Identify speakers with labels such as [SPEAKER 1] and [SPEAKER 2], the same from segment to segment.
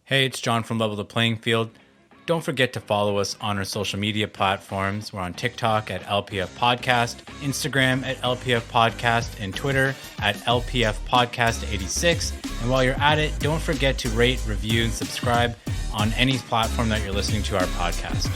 [SPEAKER 1] Hey, it's John from Level the Playing Field. Don't forget to follow us on our social media platforms. We're on TikTok at LPF Podcast, Instagram at LPF Podcast, and Twitter at LPF Podcast 86. And while you're at it, don't forget to rate, review, and subscribe on any platform that you're listening to our podcast.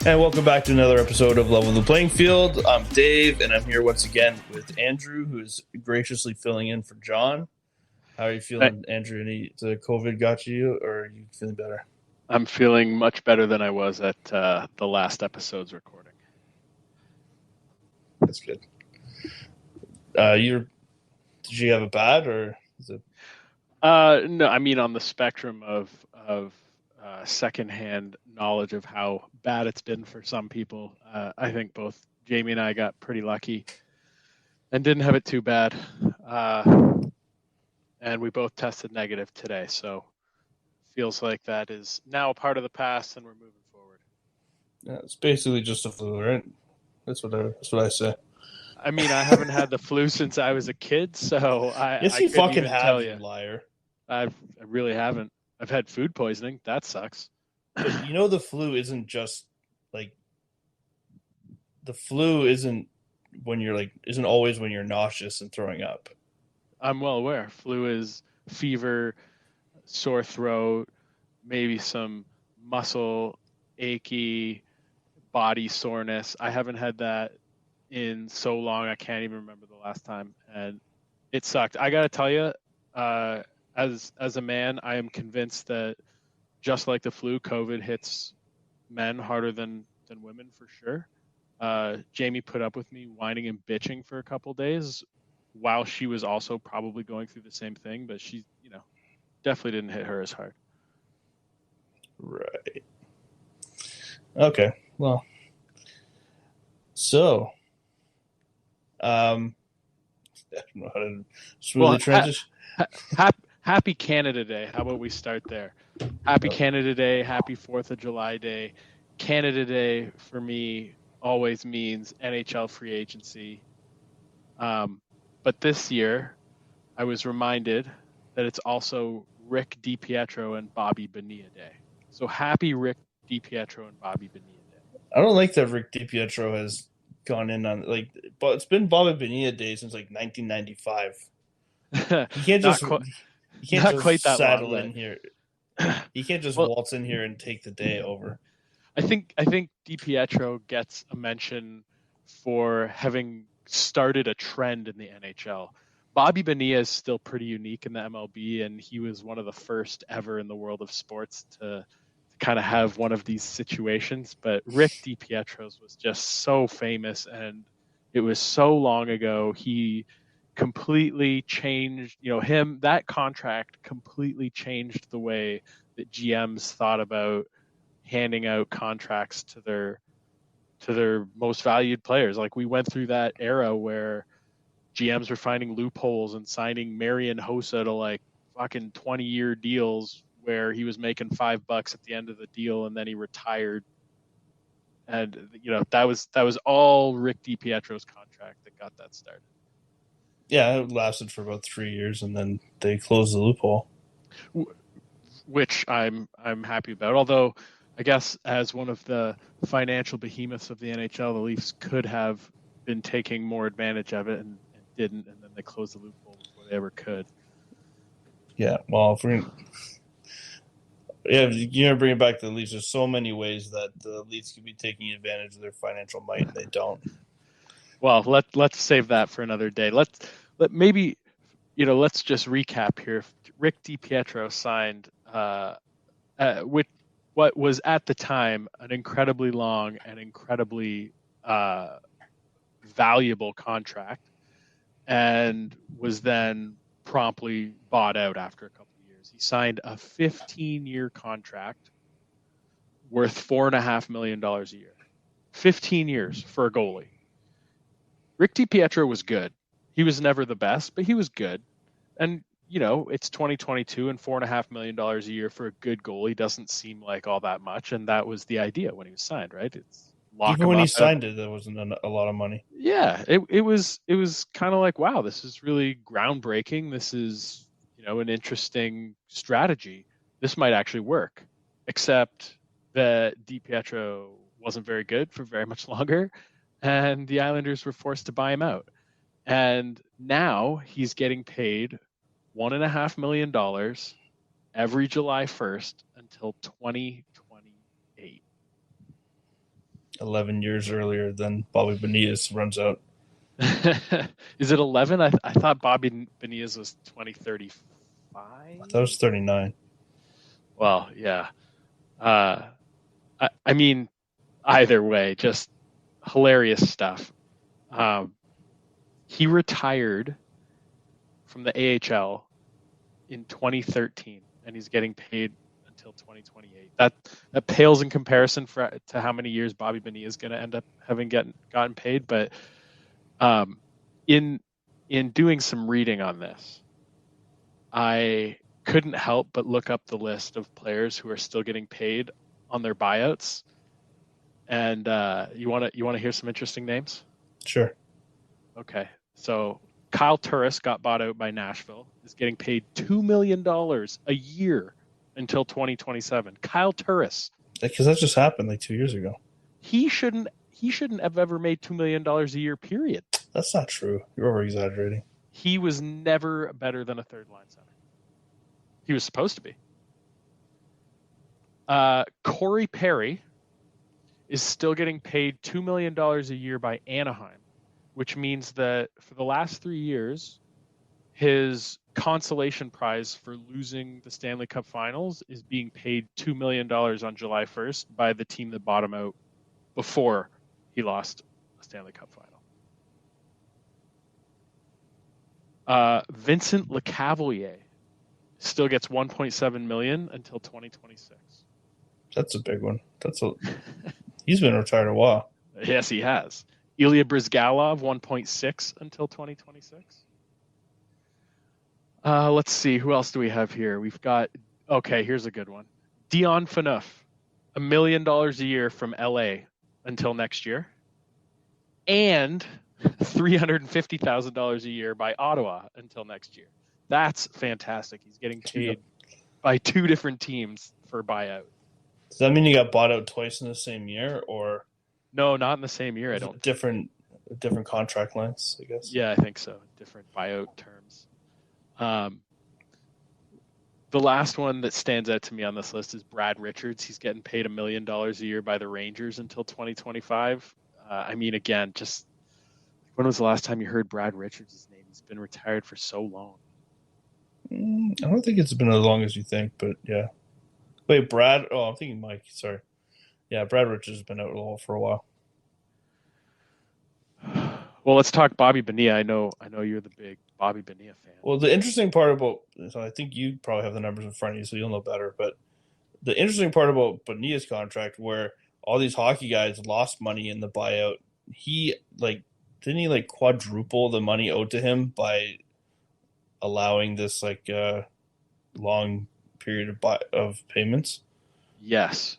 [SPEAKER 2] And welcome back to another episode of Level the Playing Field. I'm Dave, and I'm here once again with Andrew, who is graciously filling in for John. How are you feeling, Andrew? The COVID got you, or are you feeling better?
[SPEAKER 3] I'm feeling much better than I was at the last episode's recording.
[SPEAKER 2] That's good. Did you have it bad, or is it?
[SPEAKER 3] No, I mean on the spectrum of secondhand knowledge of how bad it's been for some people. I think both Jamie and I got pretty lucky and didn't have it too bad. And we both tested negative today, so feels like that is now a part of the past and we're moving forward.
[SPEAKER 2] Yeah, it's basically just a flu, right? That's what I say.
[SPEAKER 3] I mean, I haven't had the flu since I was a kid, so
[SPEAKER 2] yes, you fucking have, you liar.
[SPEAKER 3] I really haven't. I've had food poisoning. That sucks.
[SPEAKER 2] You know, the flu isn't just like the flu isn't always when you're nauseous and throwing up.
[SPEAKER 3] I'm well aware. Flu is fever, sore throat, maybe some muscle achy, body soreness. I haven't had that in so long. I can't even remember the last time, and it sucked. I gotta tell you, as a man, I am convinced that just like the flu, COVID hits men harder than women for sure. Jamie put up with me whining and bitching for a couple days while she was also probably going through the same thing, but she, definitely didn't hit her as hard.
[SPEAKER 2] Right. Okay. Well, so, I don't know how to smoothly transition.
[SPEAKER 3] Happy Canada Day. How about we start there? Happy Canada Day. Happy 4th of July Day. Canada Day for me always means NHL free agency. But this year, I was reminded that it's also Rick Dipietro and Bobby Bonilla Day. So happy Rick Dipietro and Bobby Bonilla Day.
[SPEAKER 2] I don't like that Rick Dipietro has gone in on but it's been Bobby Bonilla Day since 1995. You can't just saddle in here. You can't just waltz in here and take the day over.
[SPEAKER 3] I think Dipietro gets a mention for having started a trend in the NHL. Bobby Bonilla is still pretty unique in the MLB, and he was one of the first ever in the world of sports to kind of have one of these situations. But Rick Dipietro's was just so famous, and it was so long ago. He completely changed, that contract completely changed the way that GMs thought about handing out contracts to their most valued players. Like, we went through that era where GMs were finding loopholes and signing Marian Hossa to fucking 20-year deals where he was making $5 at the end of the deal and then he retired. And that was all Rick Dipietro's contract that got that started.
[SPEAKER 2] Yeah, it lasted for about 3 years, and then they closed the loophole,
[SPEAKER 3] which I'm happy about. Although, I guess as one of the financial behemoths of the NHL, the Leafs could have been taking more advantage of it and didn't, and then they closed the loophole before they ever could.
[SPEAKER 2] Yeah, well, you're bringing back the Leafs. There's so many ways that the Leafs could be taking advantage of their financial might, and they don't.
[SPEAKER 3] Well, let's save that for another day. Let's just recap here. Rick Dipietro signed with what was at the time an incredibly long and incredibly valuable contract, and was then promptly bought out after a couple of years. He signed a 15-year contract worth $4.5 million a year. 15 years for a goalie. Rick Dipietro was good. He was never the best, but he was good. And, it's 2022 and $4.5 million a year for a good goalie doesn't seem like all that much. And that was the idea when he was signed, right? It's
[SPEAKER 2] even when he signed it, that wasn't a lot of money.
[SPEAKER 3] Yeah, it was kind of like, wow, this is really groundbreaking. This is, an interesting strategy. This might actually work, except that Dipietro wasn't very good for very much longer, and the Islanders were forced to buy him out. And now he's getting paid $1.5 million every July 1st until 2028.
[SPEAKER 2] 11 years earlier than Bobby Bonilla runs out.
[SPEAKER 3] Is it 11? I thought Bobby Bonilla was 2035.
[SPEAKER 2] That was 39.
[SPEAKER 3] Well, yeah. I mean, either way, just hilarious stuff. He retired from the AHL in 2013, and he's getting paid until 2028. That pales in comparison to how many years Bobby Bonilla is going to end up having gotten paid. But in doing some reading on this, I couldn't help but look up the list of players who are still getting paid on their buyouts. And you want to hear some interesting names?
[SPEAKER 2] Sure.
[SPEAKER 3] Okay. So Kyle Turris got bought out by Nashville, is getting paid $2 million a year until 2027. Kyle Turris.
[SPEAKER 2] Because that just happened like 2 years ago.
[SPEAKER 3] He shouldn't have ever made $2 million a year, period.
[SPEAKER 2] That's not true. You're over-exaggerating.
[SPEAKER 3] He was never better than a third-line center. He was supposed to be. Corey Perry is still getting paid $2 million a year by Anaheim, which means that for the last 3 years, his consolation prize for losing the Stanley Cup Finals is being paid $2 million on July 1st by the team that bought him out before he lost a Stanley Cup Final. Vincent Lecavalier still gets $1.7 million until 2026.
[SPEAKER 2] That's a big one. He's been retired a while.
[SPEAKER 3] Yes, he has. Ilya Brizgalov, 1.6 until 2026. Let's see. Who else do we have here? We've got, here's a good one. Dion Phaneuf, $1 million a year from LA until next year. And $350,000 a year by Ottawa until next year. That's fantastic. He's getting paid by two different teams for buyout.
[SPEAKER 2] Does that mean he got bought out twice in the same year, or
[SPEAKER 3] no? Not in the same year. I don't.
[SPEAKER 2] Different contract lengths, I guess.
[SPEAKER 3] Yeah, I think so. Different buyout terms. The last one that stands out to me on this list is Brad Richards. He's getting paid $1 million a year by the Rangers until 2025. I mean, again, just when was the last time you heard Brad Richards' name? He's been retired for so long.
[SPEAKER 2] I don't think it's been as long as you think, but yeah. Wait, Brad? Oh, I'm thinking Mike. Sorry. Yeah, Brad Richards has been out for a while.
[SPEAKER 3] Well, let's talk Bobby Bonilla. I know you're the big Bobby Bonilla fan.
[SPEAKER 2] Well, the interesting part about, so I think you probably have the numbers in front of you, so you'll know better. But the interesting part about Bonilla's contract, where all these hockey guys lost money in the buyout, didn't he quadruple the money owed to him by allowing this long period of payments?
[SPEAKER 3] Yes.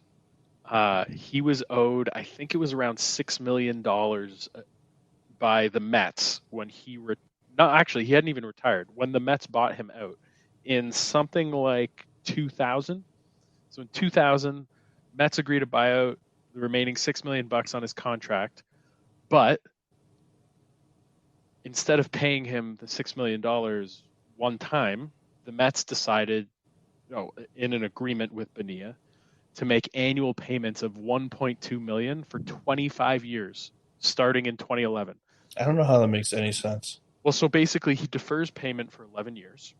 [SPEAKER 3] He was owed, I think it was around $6 million by the Mets when he he hadn't even retired when the Mets bought him out in something like 2000. So in 2000, Mets agreed to buy out the remaining $6 million on his contract, but instead of paying him the $6 million one time, the Mets decided, in an agreement with Bonilla, to make annual payments of $1.2 million for 25 years, starting in 2011.
[SPEAKER 2] I don't know how that makes any sense.
[SPEAKER 3] Well, so basically he defers payment for 11 years,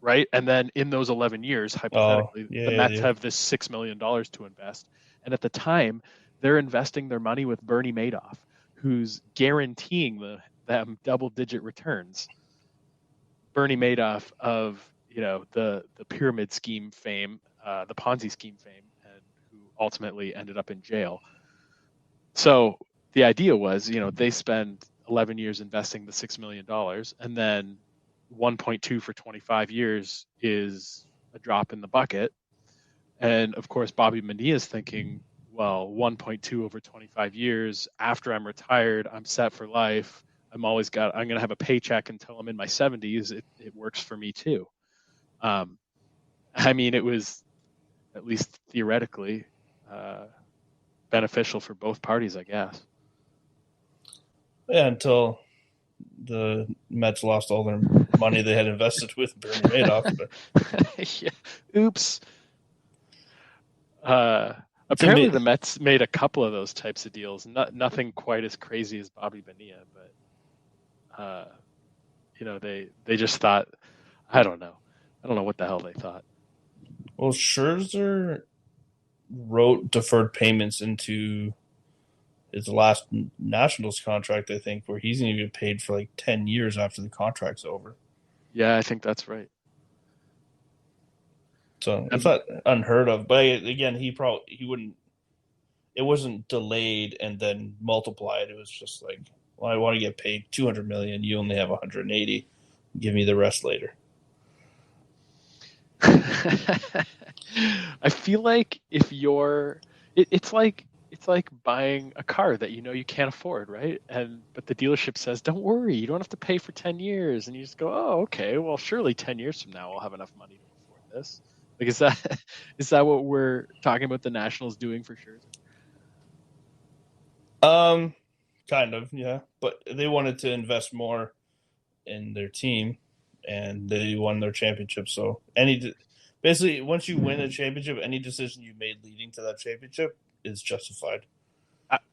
[SPEAKER 3] right? And then in those 11 years, hypothetically, the Mets have this $6 million to invest. And at the time, they're investing their money with Bernie Madoff, who's guaranteeing them double-digit returns. Bernie Madoff of, the pyramid scheme fame, the Ponzi scheme fame, and who ultimately ended up in jail. So the idea was, they spend 11 years investing the $6 million, and then 1.2 for 25 years is a drop in the bucket. And of course, Bobby Bonilla is thinking, well, 1.2 over 25 years, after I'm retired, I'm set for life. I'm going to have a paycheck until I'm in my 70s. It works for me too. It was, at least theoretically, beneficial for both parties, I guess.
[SPEAKER 2] Yeah, until the Mets lost all their money they had invested with Bernie Madoff. But...
[SPEAKER 3] yeah. Oops. Apparently, the Mets made a couple of those types of deals. Nothing quite as crazy as Bobby Bonilla, but they just thought, I don't know what the hell they thought.
[SPEAKER 2] Well, Scherzer wrote deferred payments into his last Nationals contract, I think, where he's going to get paid for like 10 years after the contract's over.
[SPEAKER 3] Yeah, I think that's right.
[SPEAKER 2] So it's not unheard of, but again, he wouldn't. It wasn't delayed and then multiplied. It was just like, well, I want to get paid $200 million. You only have 180. Give me the rest later.
[SPEAKER 3] I feel like if you're, it's like buying a car that you can't afford, right? But the dealership says, don't worry, you don't have to pay for 10 years, and you just go, oh, okay, well, surely 10 years from now I'll have enough money to afford this. Like, is that what we're talking about the Nationals doing for sure?
[SPEAKER 2] Kind of, yeah. But they wanted to invest more in their team, and they won their championship. So basically, once you win a championship, any decision you made leading to that championship is justified.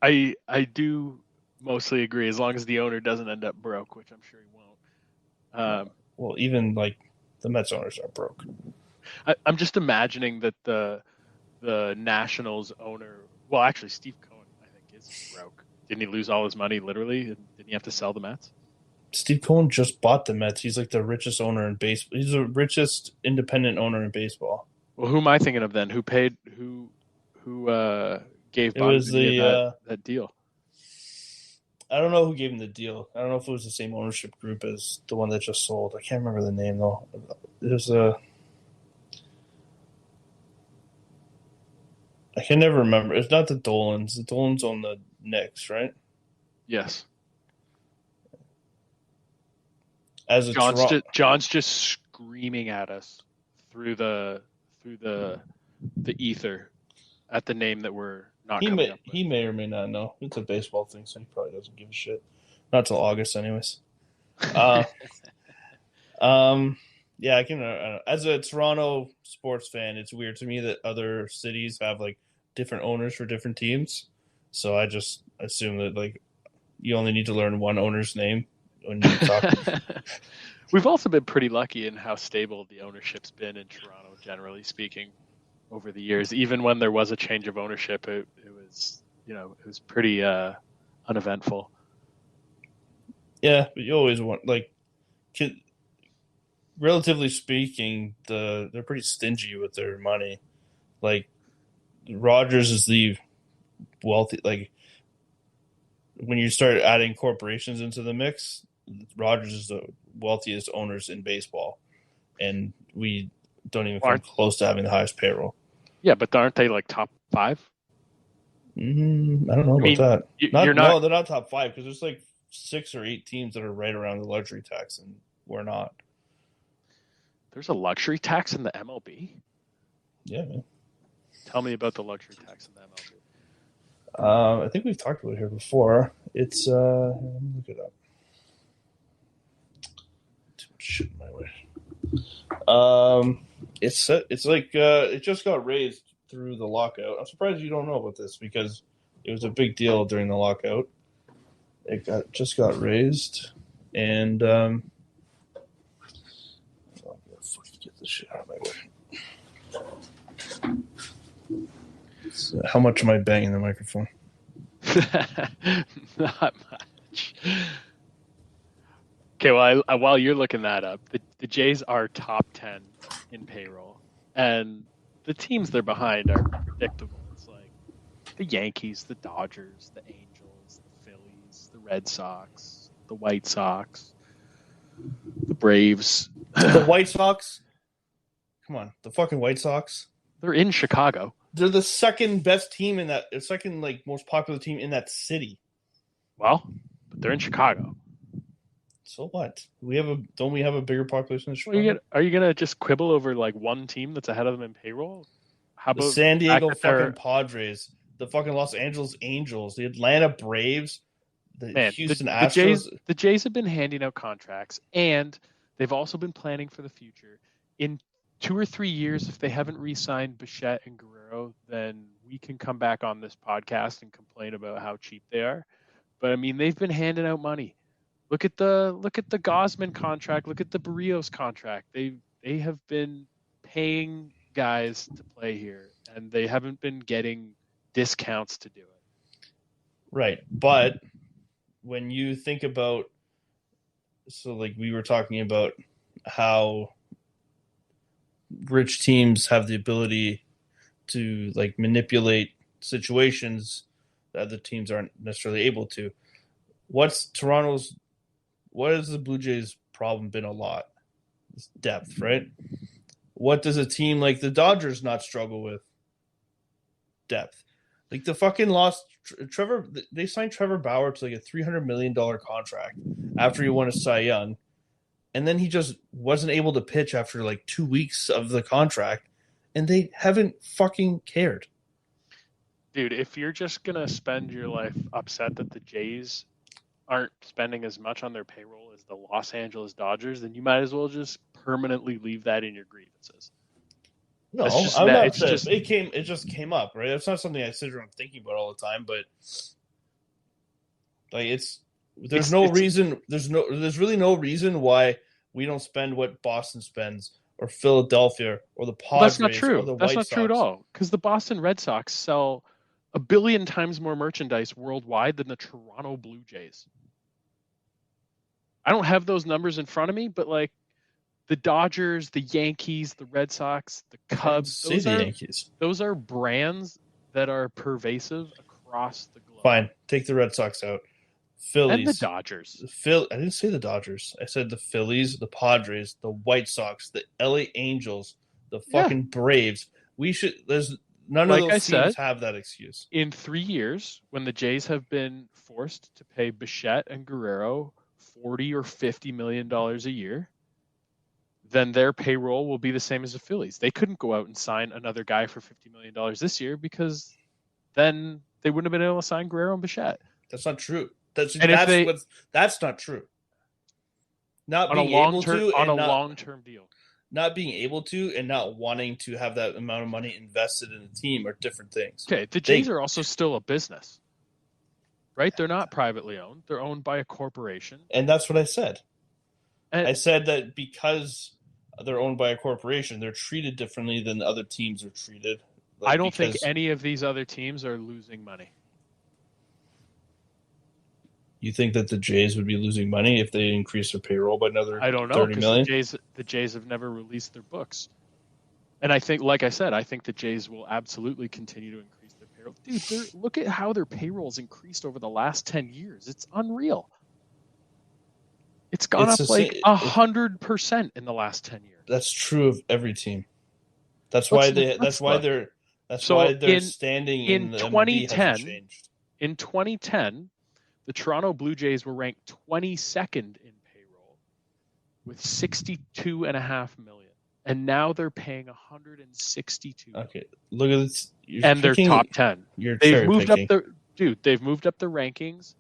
[SPEAKER 3] I do mostly agree, as long as the owner doesn't end up broke, which I'm sure he won't.
[SPEAKER 2] Well, even like the Mets owners are broke.
[SPEAKER 3] I'm just imagining that the Nationals owner, well, actually, Steve Cohen, I think, is broke. Didn't he lose all his money, literally? Didn't he have to sell the Mets?
[SPEAKER 2] Steve Cohen just bought the Mets. He's like the richest owner in baseball. He's the richest independent owner in baseball.
[SPEAKER 3] Well, who am I thinking of then? Who gave Bobby that deal?
[SPEAKER 2] I don't know who gave him the deal. I don't know if it was the same ownership group as the one that just sold. I can't remember the name, though. I can never remember. It's not the Dolans. The Dolans own the Knicks, right?
[SPEAKER 3] Yes. John's just screaming at us through the ether at the name that we're not coming up with.
[SPEAKER 2] He may or may not know. It's a baseball thing, so he probably doesn't give a shit. Not till August, anyways. Yeah, I can. As a Toronto sports fan, it's weird to me that other cities have like different owners for different teams. So I just assume that like you only need to learn one owner's name when you talk.
[SPEAKER 3] We've also been pretty lucky in how stable the ownership's been in Toronto, generally speaking, over the years. Even when there was a change of ownership, it was pretty uneventful.
[SPEAKER 2] Yeah, but you always want relatively speaking, they're pretty stingy with their money. Like Rogers is the wealthy. Like when you start adding corporations into the mix, Rogers is the wealthiest owners in baseball, and we don't even come close to having the highest payroll.
[SPEAKER 3] Yeah, but aren't they like top 5?
[SPEAKER 2] I don't know about that. No, they're not top 5 because there's like 6 or 8 teams that are right around the luxury tax, and we're not.
[SPEAKER 3] There's a luxury tax in the MLB?
[SPEAKER 2] Yeah, man. Tell
[SPEAKER 3] me about the luxury tax in the MLB.
[SPEAKER 2] I think we've talked about it here before. It's let me look it up. Too much shit in my way. It's like it just got raised through the lockout. I'm surprised you don't know about this because it was a big deal during the lockout. It just got raised, and get this shit out of my way. So how much am I banging the microphone?
[SPEAKER 3] Not much. Okay, well, while you're looking that up, the Jays are top 10 in payroll, and the teams they're behind are predictable. The Yankees, the Dodgers, the Angels, the Phillies, the Red Sox, the White Sox, the Braves.
[SPEAKER 2] The White Sox? Come on, the fucking White Sox.
[SPEAKER 3] They're in Chicago.
[SPEAKER 2] They're the second best team in that, second most popular team in that city.
[SPEAKER 3] Well, but they're in Chicago.
[SPEAKER 2] So what? Don't we have a bigger population in Chicago?
[SPEAKER 3] Are you gonna just quibble over one team that's ahead of them in payroll? How about
[SPEAKER 2] the San Diego fucking Padres, the fucking Los Angeles Angels, the Atlanta Braves, the Houston Astros?
[SPEAKER 3] The Jays have been handing out contracts, and they've also been planning for the future. In 2 or 3 years, if they haven't re-signed Bichette and Guerrero, then we can come back on this podcast and complain about how cheap they are. But I mean, they've been handing out money. Look at the Gausman contract. Look at the Berrios contract. They have been paying guys to play here, and they haven't been getting discounts to do it.
[SPEAKER 2] Right, but when you think about, we were talking about how rich teams have the ability to manipulate situations that other teams aren't necessarily able to. What has the Blue Jays' problem been a lot? It's depth, right? What does a team like the Dodgers not struggle with? Depth. The fucking lost Trevor. They signed Trevor Bauer to a $300 million contract after he won a Cy Young, and then he just wasn't able to pitch after 2 weeks of the contract, and they haven't fucking cared.
[SPEAKER 3] Dude, if you're just gonna spend your life upset that the Jays aren't spending as much on their payroll as the Los Angeles Dodgers, then you might as well just permanently leave that in your grievances.
[SPEAKER 2] No, I'm not upset. It just came up, right? It's not something I sit around thinking about all the time, but there's really no reason why we don't spend what Boston spends or Philadelphia or the Padres.
[SPEAKER 3] That's not true.
[SPEAKER 2] Or the
[SPEAKER 3] That's
[SPEAKER 2] White
[SPEAKER 3] not
[SPEAKER 2] Sox.
[SPEAKER 3] true at all. Because the Boston Red Sox sell 1 billion times more merchandise worldwide than the Toronto Blue Jays. I don't have those numbers in front of me, but the Dodgers, the Yankees, the Red Sox, the Cubs, those are brands that are pervasive across the globe.
[SPEAKER 2] Fine, take the Red Sox out. Phillies.
[SPEAKER 3] And the Dodgers.
[SPEAKER 2] I didn't say the Dodgers. I said the Phillies, the Padres, the White Sox, the LA Angels, the fucking Braves. None of those teams have that excuse.
[SPEAKER 3] In 3 years, when the Jays have been forced to pay Bichette and Guerrero $40 or $50 million a year, then their payroll will be the same as the Phillies. They couldn't go out and sign another guy for $50 million this year because then they wouldn't have been able to sign Guerrero and Bichette.
[SPEAKER 2] That's not true. That's not true. Not being able to on a
[SPEAKER 3] long-term deal.
[SPEAKER 2] Not being able to and not wanting to have that amount of money invested in a team are different things.
[SPEAKER 3] Okay, the Jays are also still a business, right? They're not privately owned. They're owned by a corporation.
[SPEAKER 2] And that's what I said. I said that because they're owned by a corporation, they're treated differently than other teams are treated.
[SPEAKER 3] I don't think any of these other teams are losing money.
[SPEAKER 2] You think that the Jays would be losing money if they increase their payroll by another $30 million?
[SPEAKER 3] The Jays have never released their books. And I think, like I said, I think the Jays will absolutely continue to increase their payroll. Dude, look at how their payroll's increased over the last 10 years. It's unreal. It's gone up 100% in the last 10 years.
[SPEAKER 2] That's true of every team. That's why they're standing in the
[SPEAKER 3] 2010.
[SPEAKER 2] changed.
[SPEAKER 3] In 2010, the Toronto Blue Jays were ranked 22nd in payroll with $62.5 million, and now they're paying $162 million.
[SPEAKER 2] Okay, look at this.
[SPEAKER 3] They're top 10. They've moved up the rankings,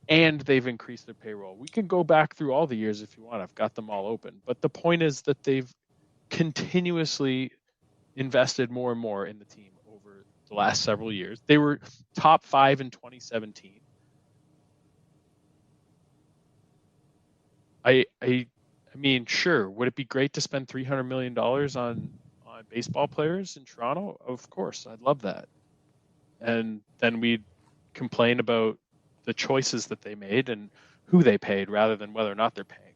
[SPEAKER 3] and they've increased their payroll. We can go back through all the years if you want. I've got them all open. But the point is that they've continuously invested more and more in the team over the last several years. They were top 5 in 2017. I mean, sure. Would it be great to spend $300 million on baseball players in Toronto? Of course, I'd love that. And then we'd complain about the choices that they made and who they paid rather than whether or not they're paying.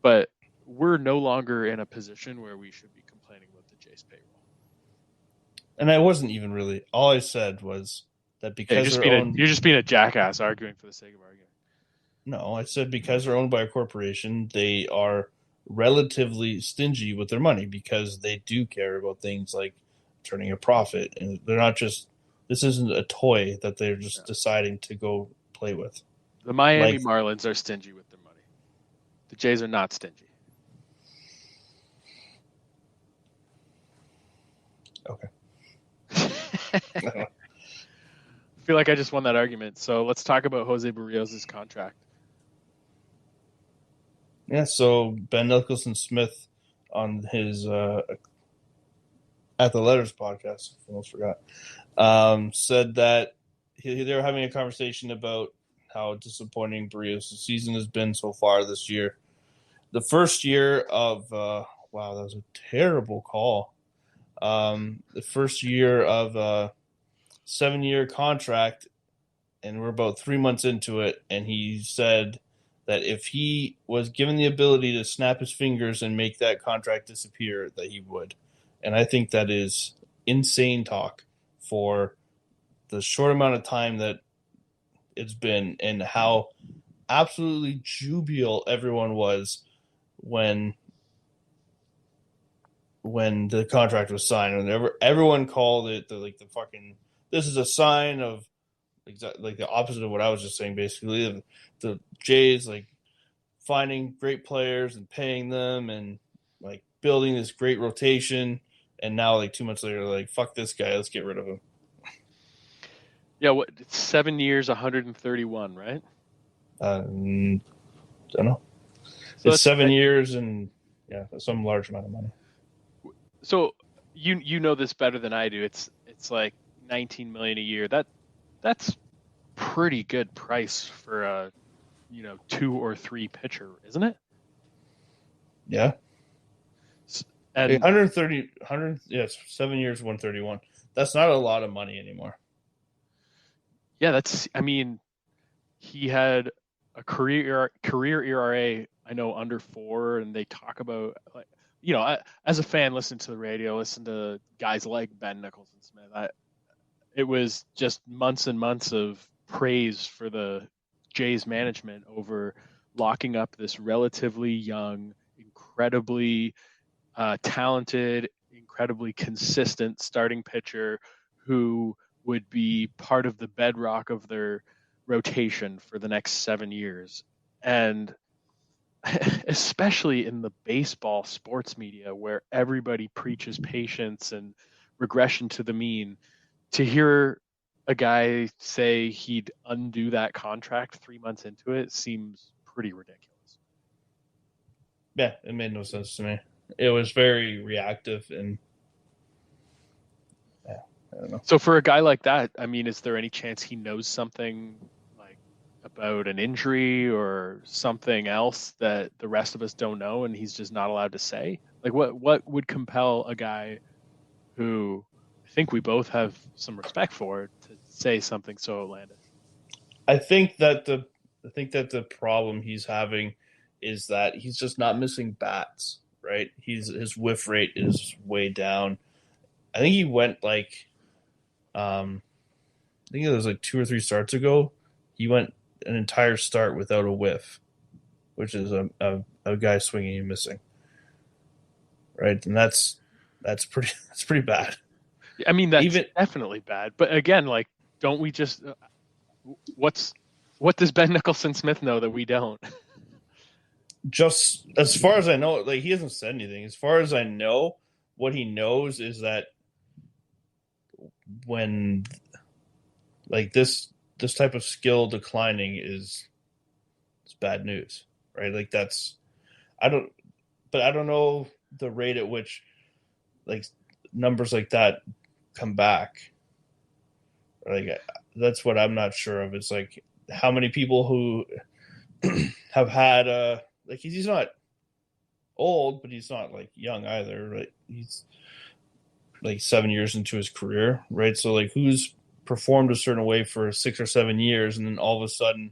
[SPEAKER 3] But we're no longer in a position where we should be complaining about the Jays payroll.
[SPEAKER 2] And I wasn't even really. All I said was that because
[SPEAKER 3] you're just being a jackass arguing for the sake of arguing.
[SPEAKER 2] No, I said because they're owned by a corporation, they are relatively stingy with their money because they do care about things like turning a profit, and they're not just. This isn't a toy that they're just deciding to go play with.
[SPEAKER 3] The Miami Marlins are stingy with their money. The Jays are not stingy.
[SPEAKER 2] Okay.
[SPEAKER 3] I feel like I just won that argument. So let's talk about Jose Berrios' contract.
[SPEAKER 2] Yeah, so Ben Nicholson-Smith on his At the Letters podcast, I almost forgot, said that they were having a conversation about how disappointing Berrios' season has been so far this year. The first year of wow, that was a terrible call. The first year of a 7-year contract, and we're about 3 months into it, and he said that if he was given the ability to snap his fingers and make that contract disappear, that he would. And I think that is insane talk for the short amount of time that it's been, and how absolutely jubilant everyone was when the contract was signed. And everyone called it this is a sign of like the opposite of what I was just saying, basically. The Jays like finding great players and paying them and like building this great rotation, and now like 2 months later, like, fuck this guy, let's get rid of him.
[SPEAKER 3] Yeah, it's 7 years, 131, right?
[SPEAKER 2] Don't know. So it's 7 years and some large amount of money.
[SPEAKER 3] So you know this better than I do. It's like $19 million a year. That's pretty good price for a 2 or 3 pitcher, isn't it?
[SPEAKER 2] Yeah. And 130, it's 7 years, 131. That's not a lot of money anymore.
[SPEAKER 3] Yeah, he had a career ERA, I know, under 4, and they talk about, like, as a fan, listen to the radio, listen to guys like Ben Nicholson-Smith. It was just months and months of praise for the Jays management over locking up this relatively young, incredibly talented, incredibly consistent starting pitcher who would be part of the bedrock of their rotation for the next 7 years. And especially in the baseball sports media, where everybody preaches patience and regression to the mean, to hear a guy say he'd undo that contract 3 months into it seems pretty ridiculous.
[SPEAKER 2] Yeah, it made no sense to me. It was very reactive, and I don't know.
[SPEAKER 3] So for a guy like that, is there any chance he knows something like about an injury or something else that the rest of us don't know, and he's just not allowed to say? Like, what would compel a guy who I think we both have some respect for to say something so outlandish?
[SPEAKER 2] I think that the problem he's having is that he's just not missing bats, right? His whiff rate is way down. I think he went like, I think it was like 2 or 3 starts ago. He went an entire start without a whiff, which is a guy swinging and missing, right? And that's pretty bad.
[SPEAKER 3] That's definitely bad. But again, like, don't we just what does Ben Nicholson-Smith know that we don't?
[SPEAKER 2] Just as far as I know, like, he hasn't said anything. As far as I know, what he knows is that when like this type of skill declining it's bad news, right? Like, I don't know the rate at which like numbers like that come back. Like, that's what I'm not sure of. It's like how many people who have had like, he's not old, but he's not like young either, right? He's like 7 years into his career, right? So like, who's performed a certain way for 6 or 7 years, and then all of a sudden,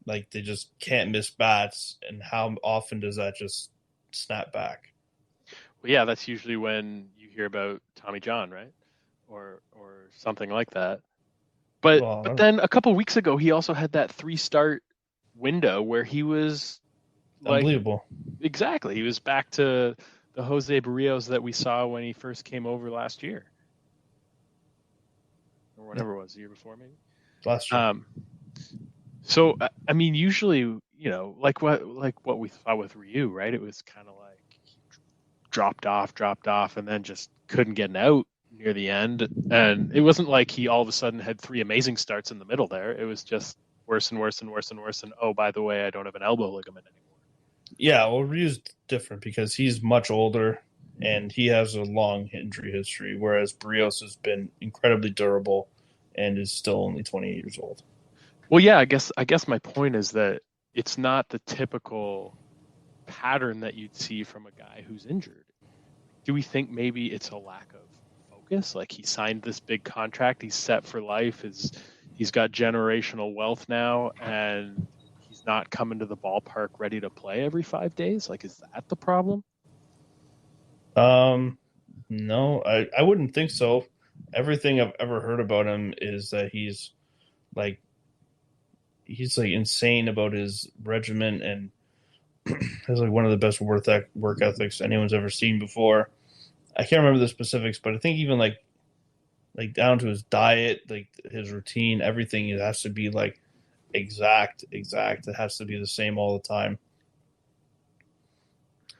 [SPEAKER 2] like, they just can't miss bats, and how often does that just snap back?
[SPEAKER 3] Well, yeah, that's usually when you hear about Tommy John, right? or something like that. But then a couple weeks ago, he also had that 3-start window where he was
[SPEAKER 2] unbelievable.
[SPEAKER 3] Exactly. He was back to the Jose Berrios that we saw when he first came over last year. Or whatever it was, the year before maybe.
[SPEAKER 2] Last year.
[SPEAKER 3] So I mean, usually, like what we saw with Ryu, right? It was kind of like he dropped off, and then just couldn't get an out near the end. And it wasn't like he all of a sudden had 3 amazing starts in the middle there. It was just worse and worse and worse and worse. And oh, by the way, I don't have an elbow ligament anymore.
[SPEAKER 2] Yeah, well, Ryu's different because he's much older and he has a long injury history, whereas Berrios has been incredibly durable and is still only 28 years old.
[SPEAKER 3] Well, yeah, I guess my point is that it's not the typical pattern that you'd see from a guy who's injured. Do we think maybe it's a lack of focus? Like he signed this big contract, he's set for life, he's got generational wealth now, and he's not coming to the ballpark ready to play every 5 days? Like, is that the problem?
[SPEAKER 2] No, I wouldn't think so. Everything I've ever heard about him is that he's like insane about his regimen and has like one of the best work ethics anyone's ever seen before. I can't remember the specifics, but I think even like down to his diet, like his routine, everything, it has to be like exact. It has to be the same all the time.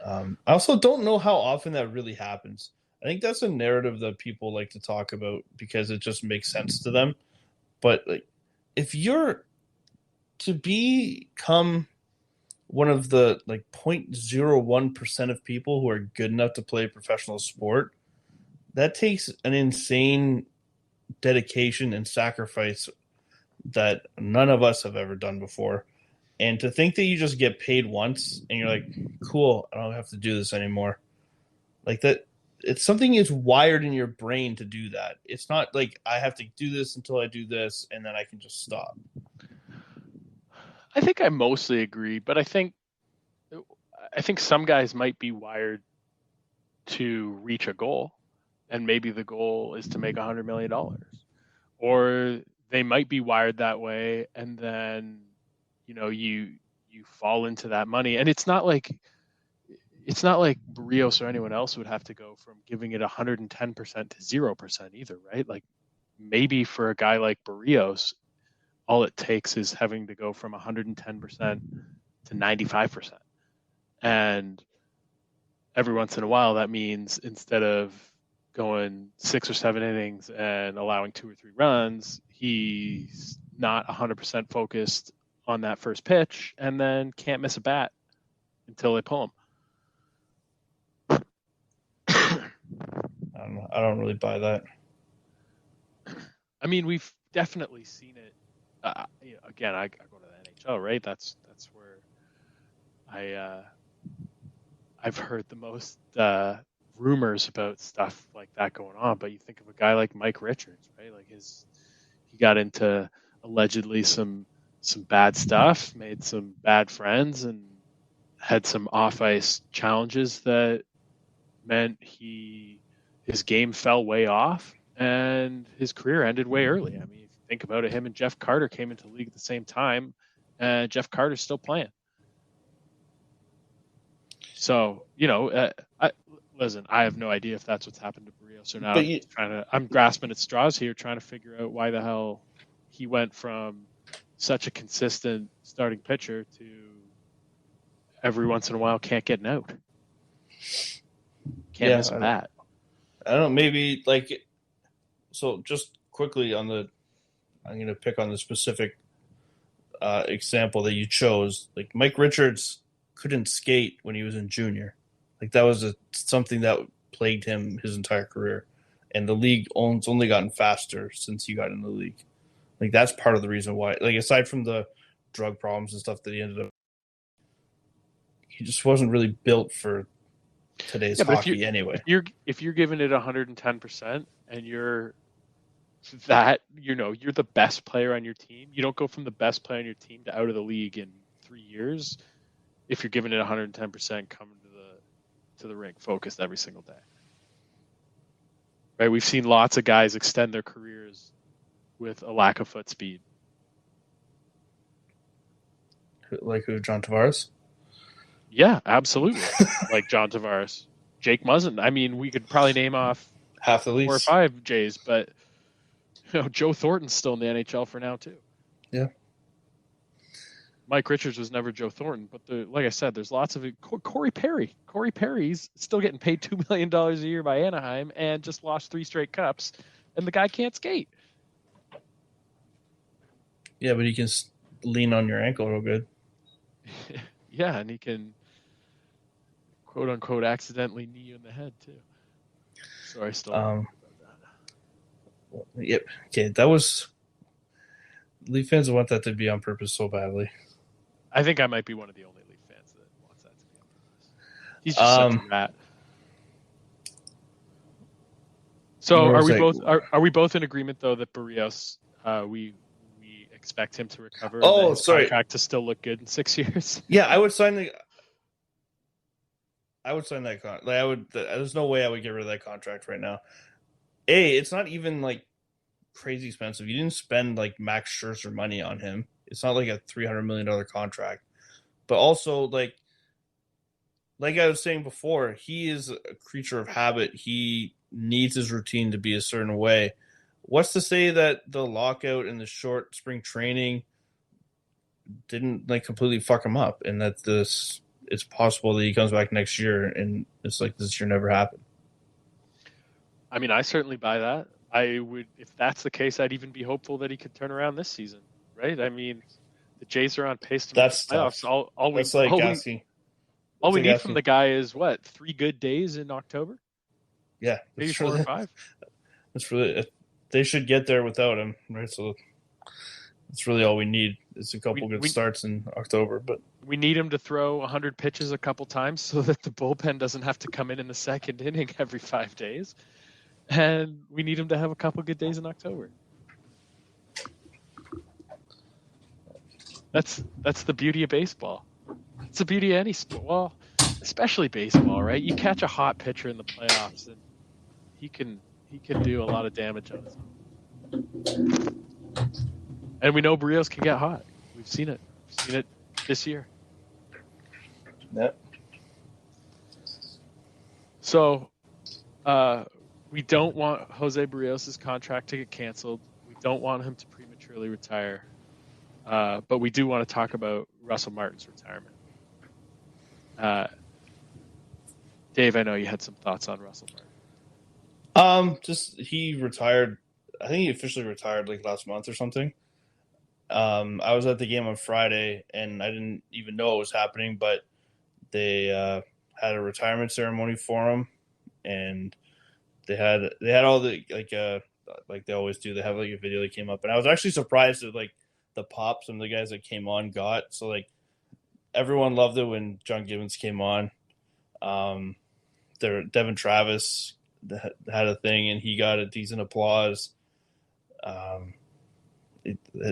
[SPEAKER 2] I also don't know how often that really happens. I think that's a narrative that people like to talk about because it just makes sense to them. But like, if you're to become one of the like 0.01% of people who are good enough to play a professional sport, that takes an insane dedication and sacrifice that none of us have ever done before. And to think that you just get paid once and you're like, cool, I don't have to do this anymore. Like that, it's something is wired in your brain to do that. It's not like I have to do this until I do this and then I can just stop.
[SPEAKER 3] I think I mostly agree, but I think some guys might be wired to reach a goal, and maybe the goal is to make $100 million, or they might be wired that way, and then you fall into that money, and it's not like Berrios or anyone else would have to go from giving it 110% to 0% either, right? Like maybe for a guy like Berrios, all it takes is having to go from 110% to 95%. And every once in a while, that means instead of going 6 or 7 innings and allowing 2 or 3 runs, he's not 100% focused on that first pitch and then can't miss a bat until they pull him.
[SPEAKER 2] I don't really buy that.
[SPEAKER 3] I mean, we've definitely seen it. Again, I go to the NHL, right? That's where I've heard the most rumors about stuff like that going on. But you think of a guy like Mike Richards, right? Like he got into allegedly some bad stuff, made some bad friends, and had some off-ice challenges that meant his game fell way off and his career ended way early. I mean, if you think about it, him and Jeff Carter came into the league at the same time, and Jeff Carter's still playing. So, listen, I have no idea if that's what's happened to Berrios or not. I'm grasping at straws here, trying to figure out why the hell he went from such a consistent starting pitcher to every once in a while can't get an out. Can't miss a bat.
[SPEAKER 2] I don't know, maybe so just quickly I'm going to pick on the specific example that you chose. Like Mike Richards couldn't skate when he was in junior. Like that was something that plagued him his entire career. And the league it's only gotten faster since he got in the league. Like that's part of the reason why, like aside from the drug problems and stuff that he ended up, he just wasn't really built for today's hockey anyway.
[SPEAKER 3] If you're giving it 110% and you're the best player on your team, you don't go from the best player on your team to out of the league in 3 years. If you're giving it 110%, coming to the rink focused every single day. right? We've seen lots of guys extend their careers with a lack of foot speed.
[SPEAKER 2] Like who, John Tavares?
[SPEAKER 3] Yeah, absolutely. Like John Tavares. Jake Muzzin. I mean, we could probably name off
[SPEAKER 2] half the
[SPEAKER 3] 4 or 5 Jays, but Joe Thornton's still in the NHL for now too.
[SPEAKER 2] Yeah.
[SPEAKER 3] Mike Richards was never Joe Thornton, but like I said, there's lots of it. Corey Perry. Corey Perry's still getting paid $2 million a year by Anaheim and just lost 3 straight cups, and the guy can't skate.
[SPEAKER 2] Yeah, but he can lean on your ankle real good.
[SPEAKER 3] Yeah, and he can, quote unquote, accidentally knee you in the head too. Sorry, still.
[SPEAKER 2] Yep. Okay, that was. Leaf fans want that to be on purpose so badly.
[SPEAKER 3] I think I might be one of the only Leaf fans that wants that to be on purpose. He's just such a rat. So are we both in agreement though that Berrios we expect him to recover?
[SPEAKER 2] Oh, sorry.
[SPEAKER 3] Contract to still look good in 6 years.
[SPEAKER 2] Yeah, I would sign that contract. There's no way I would get rid of that contract right now. It's not even like crazy expensive. You didn't spend like Max Scherzer money on him. It's not like a $300 million contract. But also, like I was saying before, he is a creature of habit. He needs his routine to be a certain way. What's to say that the lockout and the short spring training didn't like completely fuck him up, and that it's possible that he comes back next year and it's like this year never happened?
[SPEAKER 3] I mean, I certainly buy that. I would, if that's the case, I'd even be hopeful that he could turn around this season, right? I mean, the Jays are on pace to make the playoffs. All we need from the guy is what, 3 good days in October?
[SPEAKER 2] Yeah,
[SPEAKER 3] maybe 4 or 5.
[SPEAKER 2] That's really. They should get there without him, right? So that's really all we need is a couple good starts in October. But
[SPEAKER 3] we need him to throw 100 pitches a couple times so that the bullpen doesn't have to come in the second inning every 5 days. And we need him to have a couple good days in October. That's the beauty of baseball. It's the beauty of any sport. Well, especially baseball, right? You catch a hot pitcher in the playoffs, and he can do a lot of damage on his own. And we know Berrios can get hot. We've seen it. We've seen it this year.
[SPEAKER 2] Yep.
[SPEAKER 3] So, we don't want Jose Berrios' contract to get canceled. We don't want him to prematurely retire. But we do want to talk about Russell Martin's retirement. Dave, I know you had some thoughts on Russell Martin.
[SPEAKER 2] Just he retired. I think he officially retired like last month or something. I was at the game on Friday and I didn't even know it was happening, but they had a retirement ceremony for him, and they had all the like they always do. They have like a video that came up, and I was actually surprised at like the pop some of the guys that came on got. So like everyone loved it when John Gibbons came on. Devin Travis had a thing, and he got a decent applause. I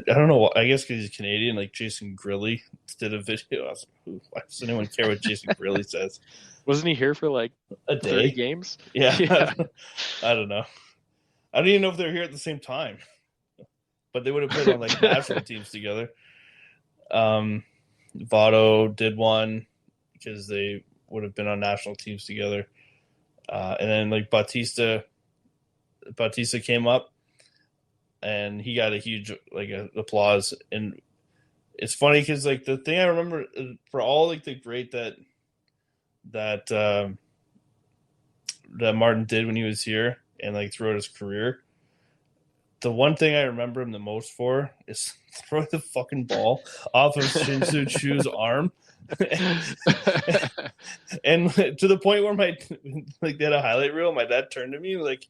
[SPEAKER 2] don't know. I guess because he's Canadian, like Jason Grilly did a video. I was like, why does anyone care what Jason Grilly says?
[SPEAKER 3] Wasn't he here for like
[SPEAKER 2] a day?
[SPEAKER 3] 30 games?
[SPEAKER 2] Yeah. I don't know. I don't even know if they're here at the same time, but they would have played on like national teams together. Votto did one because they would have been on national teams together. And then like Bautista came up, and he got a huge applause. And it's funny because like the thing I remember for all like the great that Martin did when he was here and like throughout his career, the one thing I remember him the most for is throw the fucking ball off of Shin-Soo Chu's arm. And to the point where they had a highlight reel, my dad turned to me like,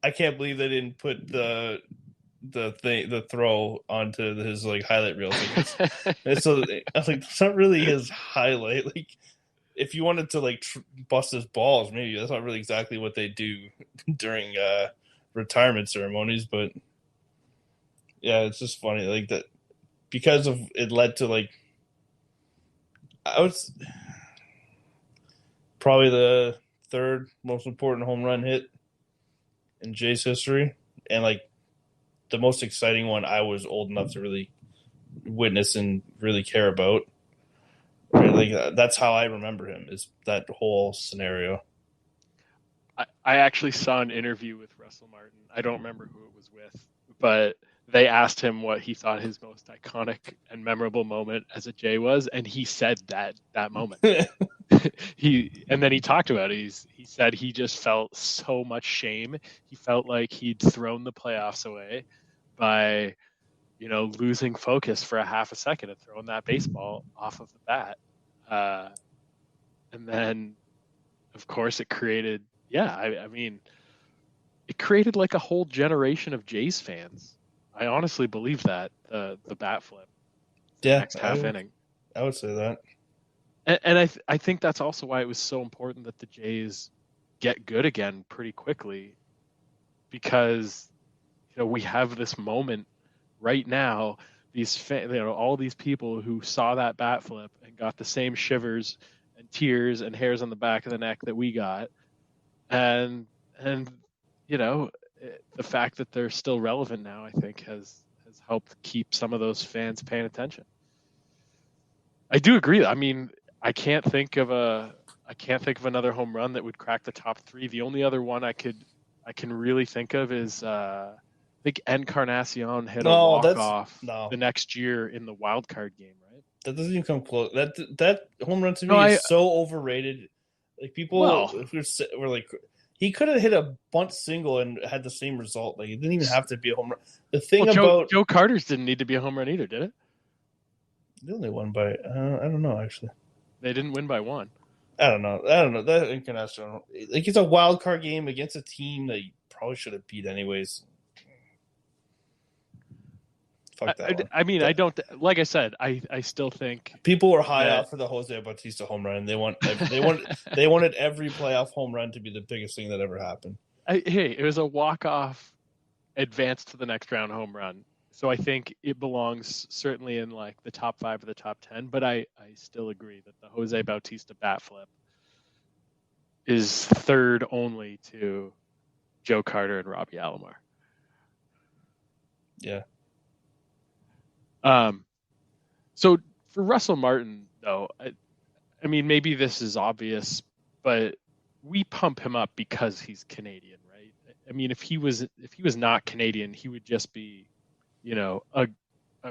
[SPEAKER 2] I can't believe they didn't put the throw onto his like highlight reel. And so I was like, that's not really his highlight. Like, if you wanted to like bust his balls, maybe that's not really exactly what they do during retirement ceremonies. But yeah, it's just funny like that because of it led to like I was probably the third most important home run hit in Jays history, and like the most exciting one I was old enough to really witness and really care about. Right? Like that's how I remember him, is that whole scenario.
[SPEAKER 3] I actually saw an interview with Russell Martin. I don't remember who it was with, but they asked him what he thought his most iconic and memorable moment as a Jay was, and he said that moment. And then he talked about it. He said he just felt so much shame. He felt like he'd thrown the playoffs away by, losing focus for a half a second and throwing that baseball off of the bat. And then, of course, it created. Yeah, I mean, it created like a whole generation of Jays fans. I honestly believe that the bat flip. Next half inning.
[SPEAKER 2] I would say that.
[SPEAKER 3] And I think that's also why it was so important that the Jays get good again pretty quickly, because we have this moment right now. These all these people who saw that bat flip and got the same shivers and tears and hairs on the back of the neck that we got, and the fact that they're still relevant now, I think, has helped keep some of those fans paying attention. I do agree. I mean, I can't think of another home run that would crack the top three. The only other one I can really think of is I think Encarnacion hit a walk-off the next year in the wild card game, right?
[SPEAKER 2] That doesn't even come close. That home run to me is so overrated. Like people were like, he could have hit a bunt single and had the same result. Like it didn't even have to be a home run. The thing about
[SPEAKER 3] Joe Carter's didn't need to be a home run either, did it?
[SPEAKER 2] They only won by I don't know actually.
[SPEAKER 3] They didn't win by one.
[SPEAKER 2] I don't know. That Encarnacion, like it's a wild card game against a team that you probably should have beat anyways. Fuck that.
[SPEAKER 3] I mean, I don't. Like I said, I still think
[SPEAKER 2] people were high out for the Jose Bautista home run. And they wanted every playoff home run to be the biggest thing that ever happened.
[SPEAKER 3] It was a walk-off, advance to the next round home run. So I think it belongs certainly in like the top 5 or the top 10. But I still agree that the Jose Bautista bat flip is third only to Joe Carter and Robbie Alomar.
[SPEAKER 2] Yeah.
[SPEAKER 3] So for Russell Martin, though, I mean, maybe this is obvious, but we pump him up because he's Canadian, right? I mean, if he was not Canadian, he would just be, a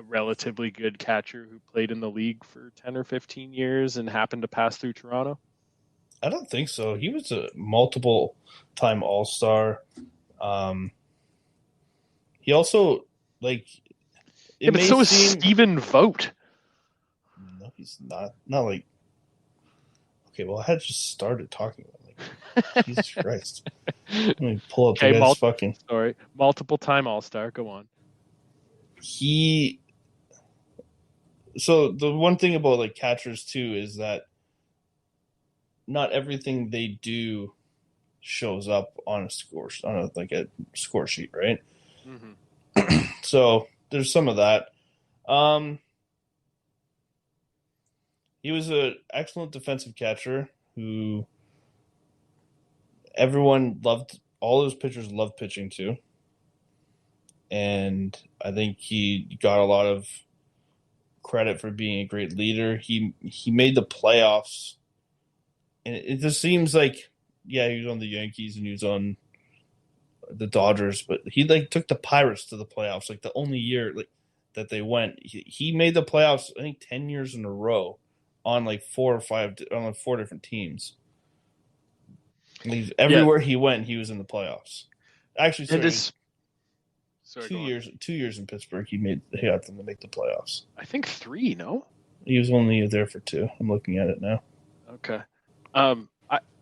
[SPEAKER 3] relatively good catcher who played in the league for 10 or 15 years and happened to pass through Toronto.
[SPEAKER 2] I don't think so. He was a multiple-time All-Star. He also like.
[SPEAKER 3] But so is Stephen Vogt.
[SPEAKER 2] No, he's not. Not like. Okay, well, I had just started talking about Jesus Christ. Let me pull up the guy's fucking.
[SPEAKER 3] Sorry, multiple-time All-Star. Go on.
[SPEAKER 2] So the one thing about like catchers too is that not everything they do shows up on a score sheet, right? Mm-hmm. So there's some of that. He was an excellent defensive catcher who everyone loved. All those pitchers loved pitching to. And I think he got a lot of credit for being a great leader. He made the playoffs. And it just seems like, yeah, he was on the Yankees and he was on the Dodgers, but he like took the Pirates to the playoffs, like the only year like that they went. He made the playoffs, I think 10 years in a row on like 4 different teams. Everywhere he went, he was in the playoffs. Actually, sorry, 2 years in Pittsburgh, he got them to make the playoffs.
[SPEAKER 3] I think 3, no?
[SPEAKER 2] He was only there for 2. I'm looking at it now.
[SPEAKER 3] Okay.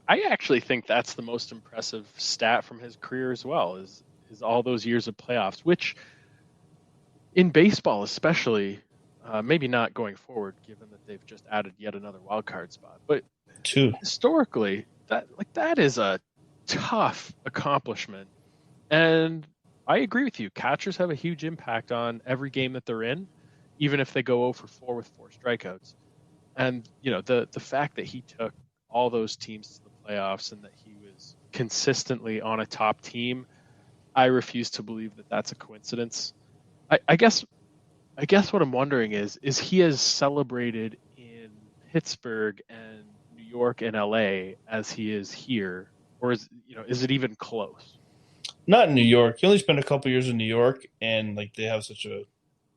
[SPEAKER 3] I actually think that's the most impressive stat from his career as well, is all those years of playoffs, which in baseball especially, maybe not going forward, given that they've just added yet another wild card spot, but
[SPEAKER 2] 2.
[SPEAKER 3] Historically, that is a tough accomplishment. And I agree with you. Catchers have a huge impact on every game that they're in, even if they go 0 for 4 with 4 strikeouts. And, the fact that he took all those teams to the playoffs and that he was consistently on a top team, I refuse to believe that that's a coincidence. I guess what I'm wondering is he as celebrated in Pittsburgh and New York and LA as he is here, or is it even close?
[SPEAKER 2] Not in New York. He only spent a couple years in New York, and like they have such a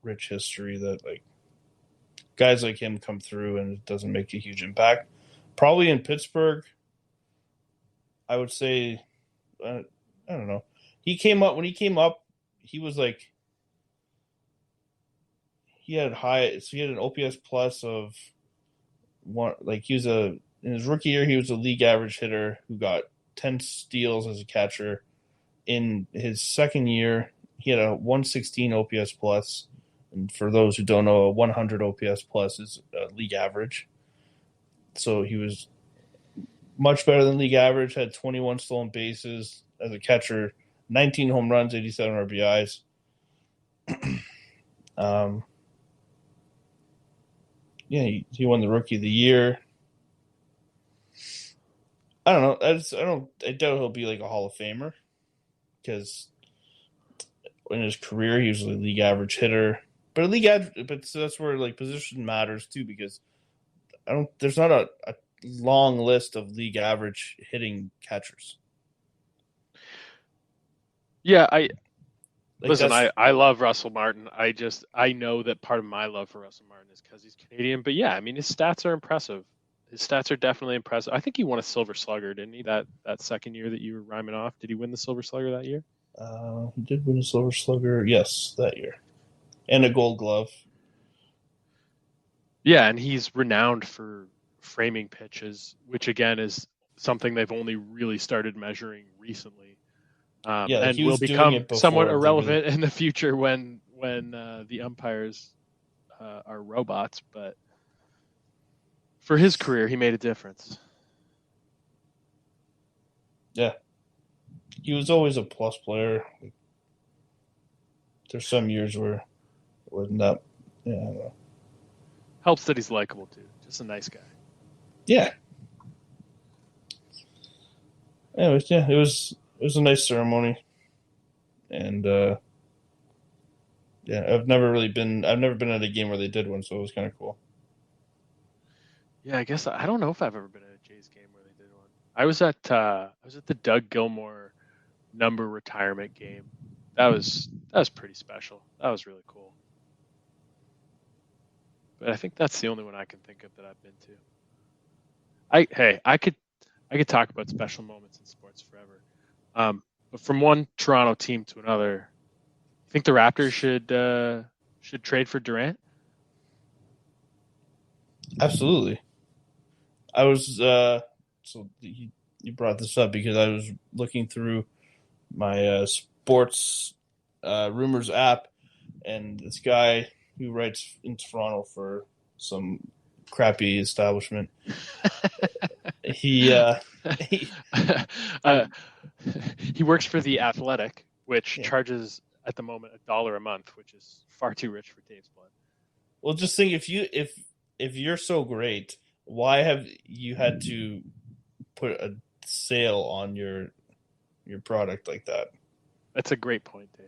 [SPEAKER 2] rich history that like guys like him come through and it doesn't make a huge impact. Probably in Pittsburgh, I would say, I don't know. He came up he was like he had an OPS plus of one. Like in his rookie year, he was a league average hitter who got 10 steals as a catcher. In his second year, he had a 116 OPS plus. And for those who don't know, a 100 OPS plus is league average. So he was much better than league average, had 21 stolen bases as a catcher, 19 home runs, 87 RBIs. He won the Rookie of the Year. I don't know. I doubt he'll be like a Hall of Famer because in his career he was a league average hitter. But so that's where like position matters too, because there's not a long list of league average hitting catchers.
[SPEAKER 3] Yeah, I love Russell Martin. I know that part of my love for Russell Martin is because he's Canadian. But yeah, I mean his stats are impressive. His stats are definitely impressive. I think he won a Silver Slugger, didn't he? That second year that you were rhyming off. Did he win the Silver Slugger that year?
[SPEAKER 2] He did win a Silver Slugger, yes, that year. And a Gold Glove.
[SPEAKER 3] Yeah, and he's renowned for framing pitches, which again is something they've only really started measuring recently, and will become somewhat irrelevant in the future when the umpires are robots. But for his career, he made a difference.
[SPEAKER 2] Yeah, he was always a plus player. There's some years where it wasn't that. Yeah, I don't know.
[SPEAKER 3] Helps that he's likable too. Just a nice guy.
[SPEAKER 2] Yeah. Anyways, yeah, it was a nice ceremony, and I've never been at a game where they did one, so it was kind of cool.
[SPEAKER 3] Yeah, I guess I don't know if I've ever been at a Jays game where they did one. I was at the Doug Gilmour number retirement game. That was pretty special. That was really cool. But I think that's the only one I can think of that I've been to. I could talk about special moments in sports forever. But from one Toronto team to another, I think the Raptors should trade for Durant.
[SPEAKER 2] Absolutely. I was so you brought this up because I was looking through my sports rumors app, and this guy who writes in Toronto for some crappy establishment. He
[SPEAKER 3] works for The Athletic, which charges at the moment $1 a month, which is far too rich for Dave's blood.
[SPEAKER 2] Well, just think if you're so great, why have you had to put a sale on your product like that?
[SPEAKER 3] That's a great point, Dave.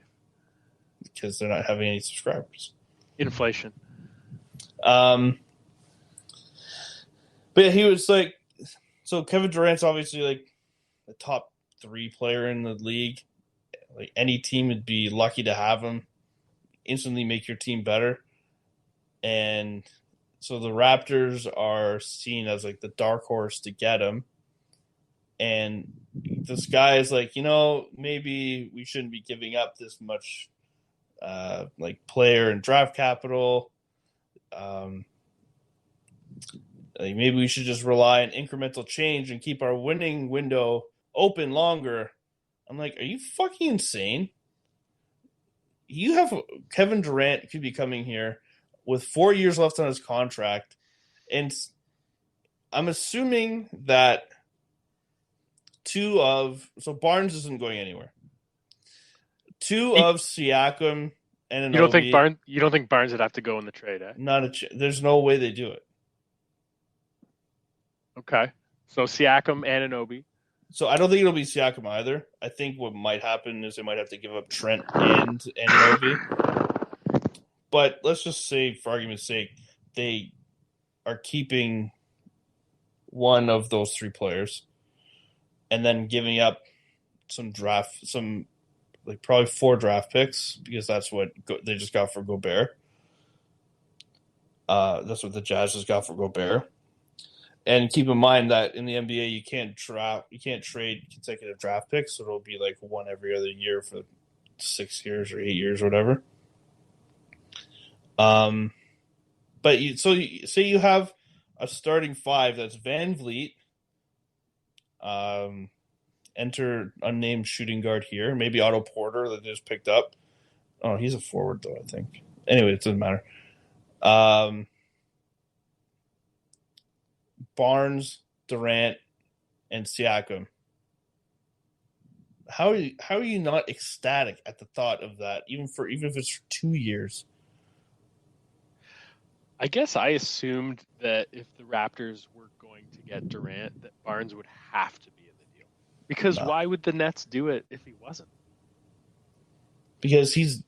[SPEAKER 2] Because they're not having any subscribers.
[SPEAKER 3] Inflation.
[SPEAKER 2] But yeah, he was like, so Kevin Durant's obviously like the top 3 player in the league. Like any team would be lucky to have him. Instantly make your team better. And so the Raptors are seen as like the dark horse to get him. And this guy is like, maybe we shouldn't be giving up this much like player and draft capital. Like maybe we should just rely on incremental change and keep our winning window open longer. I'm like, are you fucking insane? You have Kevin Durant could be coming here with 4 years left on his contract, and I'm assuming that so Barnes isn't going anywhere. 2 of Siakam and Anunoby.
[SPEAKER 3] You don't think Barnes would have to go in the trade, eh?
[SPEAKER 2] There's no way they do it.
[SPEAKER 3] Okay. So Siakam and Anunoby.
[SPEAKER 2] So I don't think it'll be Siakam either. I think what might happen is they might have to give up Trent and Anunoby. But let's just say, for argument's sake, they are keeping one of those three players and then giving up probably 4 draft picks, because that's what they just got for Gobert. That's what the Jazz just got for Gobert. And keep in mind that in the NBA, you can't trade consecutive draft picks, so it'll be like one every other year for 6 years or 8 years or whatever. But say you have a starting 5 that's Van Vliet, enter unnamed shooting guard here, maybe Otto Porter that they just picked up. Oh, he's a forward though, I think. Anyway, it doesn't matter. Barnes, Durant, and Siakam. How are you not ecstatic at the thought of that, even if it's for 2 years?
[SPEAKER 3] I guess I assumed that if the Raptors were going to get Durant, that Barnes would have to be in the deal. Because why would the Nets do it if he wasn't?
[SPEAKER 2] Because he's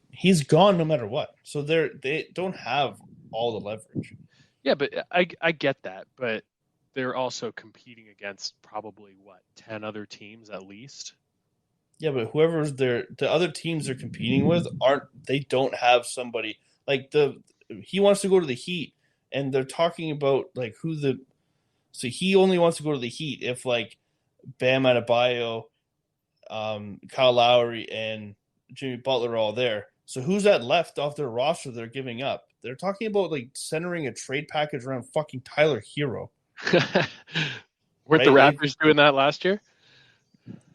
[SPEAKER 2] gone no matter what. So they don't have all the leverage.
[SPEAKER 3] Yeah, but I get that, but they're also competing against probably 10 other teams at least.
[SPEAKER 2] Yeah, but whoever's the other teams they're competing with don't have somebody like he wants to go to the Heat, and they're talking about like so he only wants to go to the Heat if like Bam Adebayo, Kyle Lowry, and Jimmy Butler are all there. So who's that left off their roster they're giving up? They're talking about like centering a trade package around fucking Tyler Hero.
[SPEAKER 3] Weren't the Raptors doing that last year?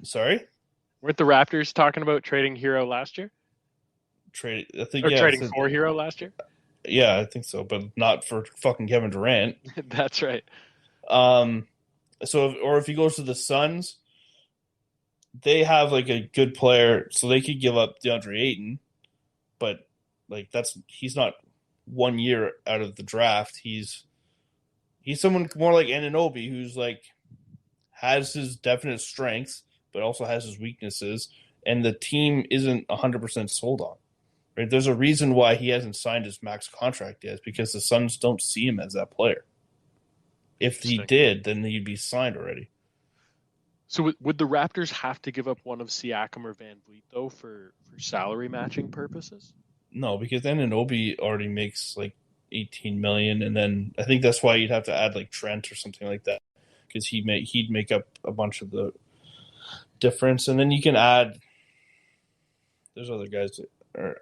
[SPEAKER 2] Sorry?
[SPEAKER 3] Weren't the Raptors talking about trading Hero last year?
[SPEAKER 2] Trading
[SPEAKER 3] for Hero last year?
[SPEAKER 2] Yeah, I think so, but not for fucking Kevin Durant.
[SPEAKER 3] That's right.
[SPEAKER 2] If he goes to the Suns, they have like a good player, so they could give up DeAndre Ayton, but like he's not 1 year out of the draft. He's someone more like Anunoby, who's like has his definite strengths, but also has his weaknesses, and the team isn't 100% sold on. Right? There's a reason why he hasn't signed his max contract yet, because the Suns don't see him as that player. If he did, then he'd be signed already.
[SPEAKER 3] So would the Raptors have to give up one of Siakam or Van Vliet, though, for salary matching purposes?
[SPEAKER 2] No, because then Anunoby already makes like $18 million, and then I think that's why you'd have to add like Trent or something like that, because he'd make up a bunch of the difference, and then you can add. There's other guys that are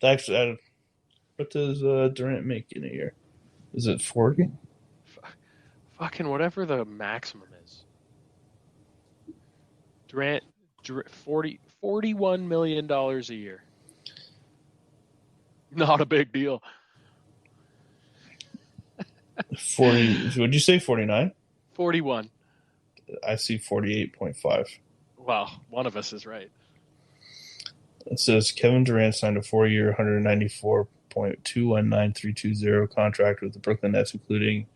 [SPEAKER 2] actually added. What does Durant make in a year? Is it 40?
[SPEAKER 3] Fucking whatever the maximum is. Durant $41 million a year. Not a big deal.
[SPEAKER 2] 40. Would you say 49?
[SPEAKER 3] 41.
[SPEAKER 2] I see 48.5.
[SPEAKER 3] Well, one of us is right.
[SPEAKER 2] It says Kevin Durant signed a 4-year, $194.219320 contract with the Brooklyn Nets, including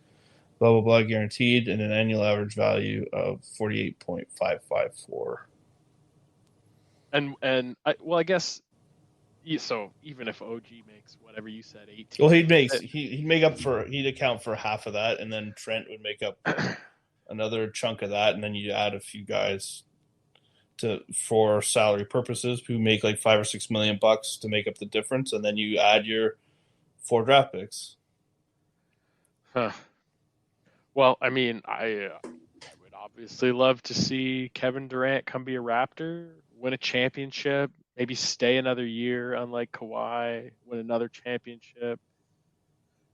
[SPEAKER 2] blah blah blah guaranteed, and an annual average value of 48.554.
[SPEAKER 3] And I guess. So even if OG makes whatever you said, 18.
[SPEAKER 2] Well, he'd account for half of that, and then Trent would make up another chunk of that, and then you add a few guys for salary purposes who make like $5 or $6 million to make up the difference, and then you add your 4 draft picks.
[SPEAKER 3] Huh. Well, I mean, I would obviously love to see Kevin Durant come be a Raptor, win a championship. Maybe stay another year, unlike Kawhi, win another championship.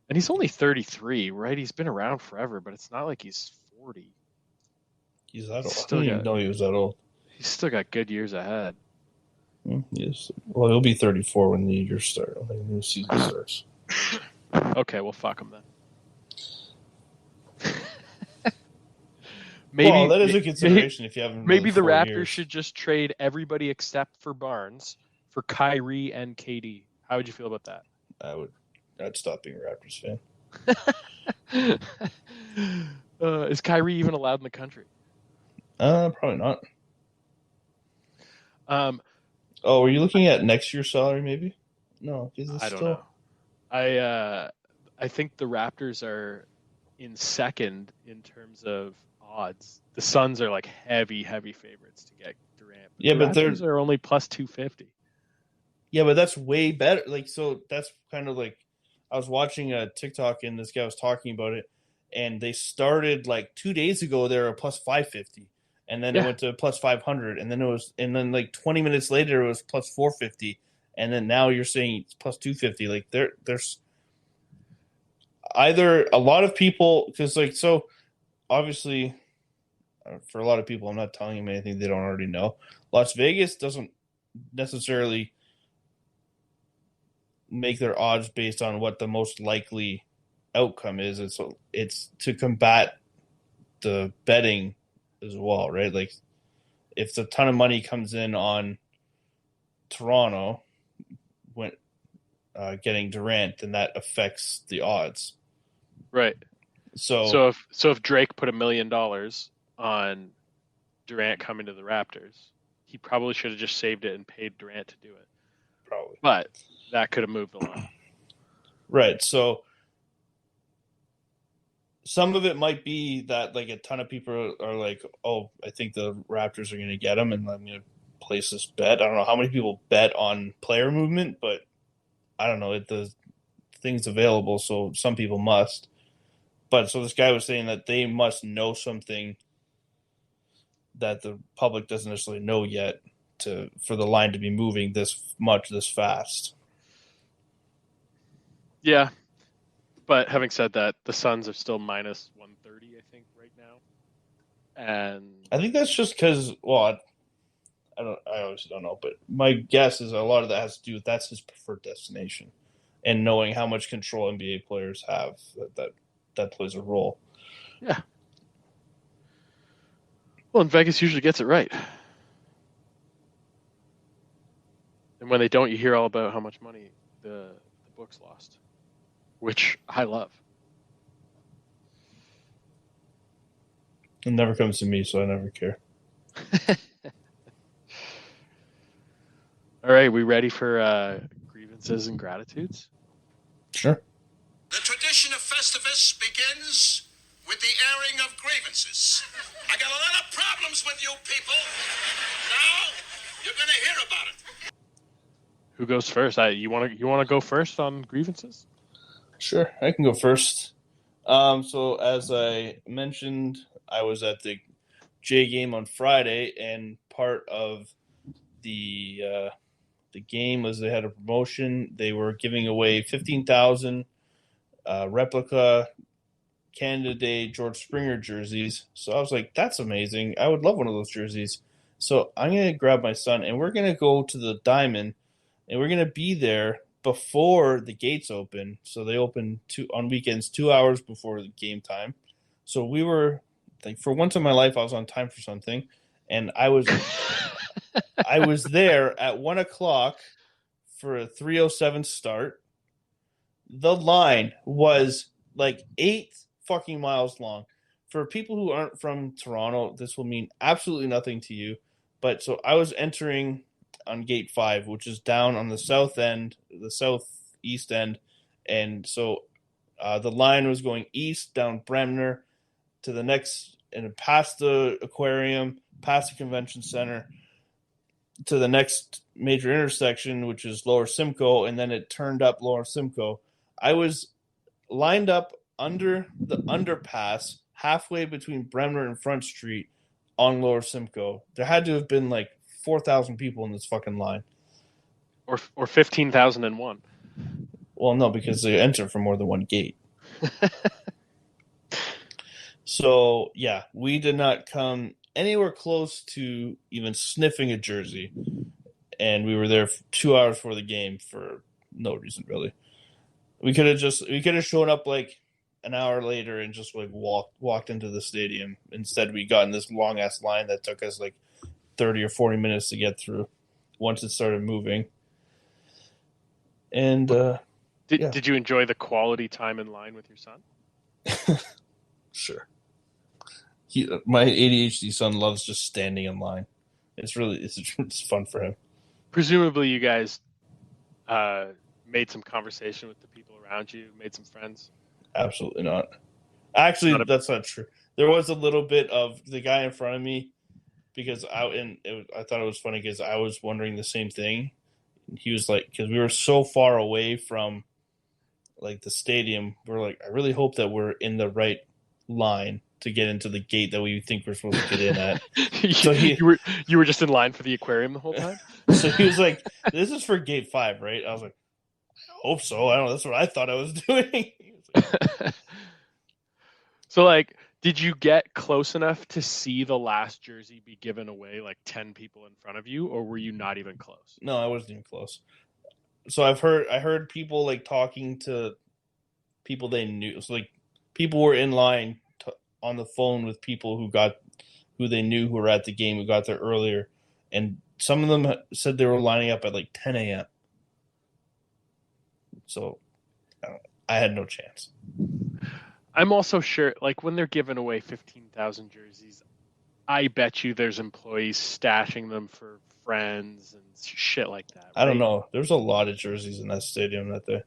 [SPEAKER 3] And he's only 33, right? He's been around forever, but it's not like he's 40.
[SPEAKER 2] He's that old. I didn't even know he was that old.
[SPEAKER 3] He's still got good years ahead.
[SPEAKER 2] Yes. Well, he'll be 34 when the year starts. When the new season starts.
[SPEAKER 3] Okay, well, fuck him then. Maybe
[SPEAKER 2] that is a consideration if you haven't.
[SPEAKER 3] Maybe the Raptors should just trade everybody except for Barnes for Kyrie and KD. How would you feel about that?
[SPEAKER 2] I'd stop being a Raptors fan.
[SPEAKER 3] Is Kyrie even allowed in the country?
[SPEAKER 2] Probably not. Were you looking at next year's salary? Maybe. No, because it's
[SPEAKER 3] don't know. I think the Raptors are in second in terms of odds. The Suns are like heavy favorites to get Durant.
[SPEAKER 2] Yeah, but
[SPEAKER 3] Raptors are only plus 250.
[SPEAKER 2] Yeah, but that's way better. Like, so that's kind of like, I was watching a TikTok and this guy was talking about it, and they started like 2 days ago. They were plus 550, and then it went to plus 500, and then like 20 minutes later it was plus 450, and then now you're saying it's plus 250. Like there's either a lot of people, because like, so obviously for a lot of people, I'm not telling them anything they don't already know. Las Vegas doesn't necessarily make their odds based on what the most likely outcome is. It's to combat the betting as well, right? Like if a ton of money comes in on Toronto when getting Durant, then that affects the odds.
[SPEAKER 3] Right. So if Drake put $1 million on Durant coming to the Raptors, he probably should have just saved it and paid Durant to do it.
[SPEAKER 2] Probably.
[SPEAKER 3] But that could have moved the line.
[SPEAKER 2] Right. So some of it might be that like a ton of people are like, oh, I think the Raptors are going to get him, and I'm going to place this bet. I don't know how many people bet on player movement, but I don't know. The thing's available, so some people must. But so this guy was saying that they must know something that the public doesn't necessarily know yet for the line to be moving this much, this fast.
[SPEAKER 3] Yeah. But having said that, the Suns are still minus 130, I think, right now. And
[SPEAKER 2] I think that's just because, well, I obviously don't know, but my guess is a lot of that has to do with that's his preferred destination, and knowing how much control NBA players have, that plays a role.
[SPEAKER 3] Yeah. Well, and Vegas usually gets it right. And when they don't, you hear all about how much money the books lost, which I love.
[SPEAKER 2] It never comes to me, so I never care.
[SPEAKER 3] All right, we ready for grievances and gratitudes?
[SPEAKER 2] Sure.
[SPEAKER 4] The tradition of Festivus begins with the airing of grievances. I got a lot of problems with you people. Now you're going to hear about it.
[SPEAKER 3] Who goes first? You want to go first on grievances?
[SPEAKER 2] Sure, I can go first. So as I mentioned, I was at the J game on Friday, and part of the game was they had a promotion. They were giving away 15,000 replica Canada Day George Springer jerseys. So I was like, that's amazing. I would love one of those jerseys. So I'm going to grab my son, and we're going to go to the Diamond, and we're going to be there before the gates open. So they open on weekends 2 hours before the game time. So we were, like, for once in my life, I was on time for something, and I was there at 1 o'clock for a 3:07 start. The line was like 8 fucking miles long. For people who aren't from Toronto, this will mean absolutely nothing to you. But so I was entering on gate 5, which is down on the south end, the southeast end. And so the line was going east down Bremner to the next, and past the aquarium, past the convention center, to the next major intersection, which is Lower Simcoe, and then it turned up Lower Simcoe. I was lined up under the underpass halfway between Bremner and Front Street on Lower Simcoe. There had to have been like 4,000 people in this fucking line.
[SPEAKER 3] Or 15,001.
[SPEAKER 2] Well, no, because they enter from more than one gate. So, yeah, we did not come anywhere close to even sniffing a jersey. And we were there 2 hours before the game for no reason, really. We could have shown up like an hour later and just like walked into the stadium. Instead, we got in this long ass line that took us like 30 or 40 minutes to get through once it started moving. And
[SPEAKER 3] did you enjoy the quality time in line with your son?
[SPEAKER 2] Sure. My ADHD son loves just standing in line. It's fun for him.
[SPEAKER 3] Presumably, you guys made some conversation with the people around you, made some friends.
[SPEAKER 2] Absolutely not. Actually, that's not true. There was a little bit of the guy in front of me because I thought it was funny because I was wondering the same thing. He was like, because we were so far away from like the stadium, we're like, I really hope that we're in the right line to get into the gate that we think we're supposed to get in at. So
[SPEAKER 3] you were just in line for the aquarium the whole time.
[SPEAKER 2] So he was like, "This is for gate 5, right?" I was like, "I hope so." I don't know. That's what I thought I was doing.
[SPEAKER 3] So, like, did you get close enough to see the last jersey be given away, like 10 people in front of you, or were you not even close?
[SPEAKER 2] No, I wasn't even close. So I heard people like talking to people they knew. So like people were in line on the phone with people who they knew who were at the game, who got there earlier, and some of them said they were lining up at like 10 a.m. So I had no chance.
[SPEAKER 3] I'm also sure, like, when they're giving away 15,000 jerseys, I bet you there's employees stashing them for friends and shit like that. Right?
[SPEAKER 2] I don't know. There's a lot of jerseys in that stadium that day.
[SPEAKER 3] I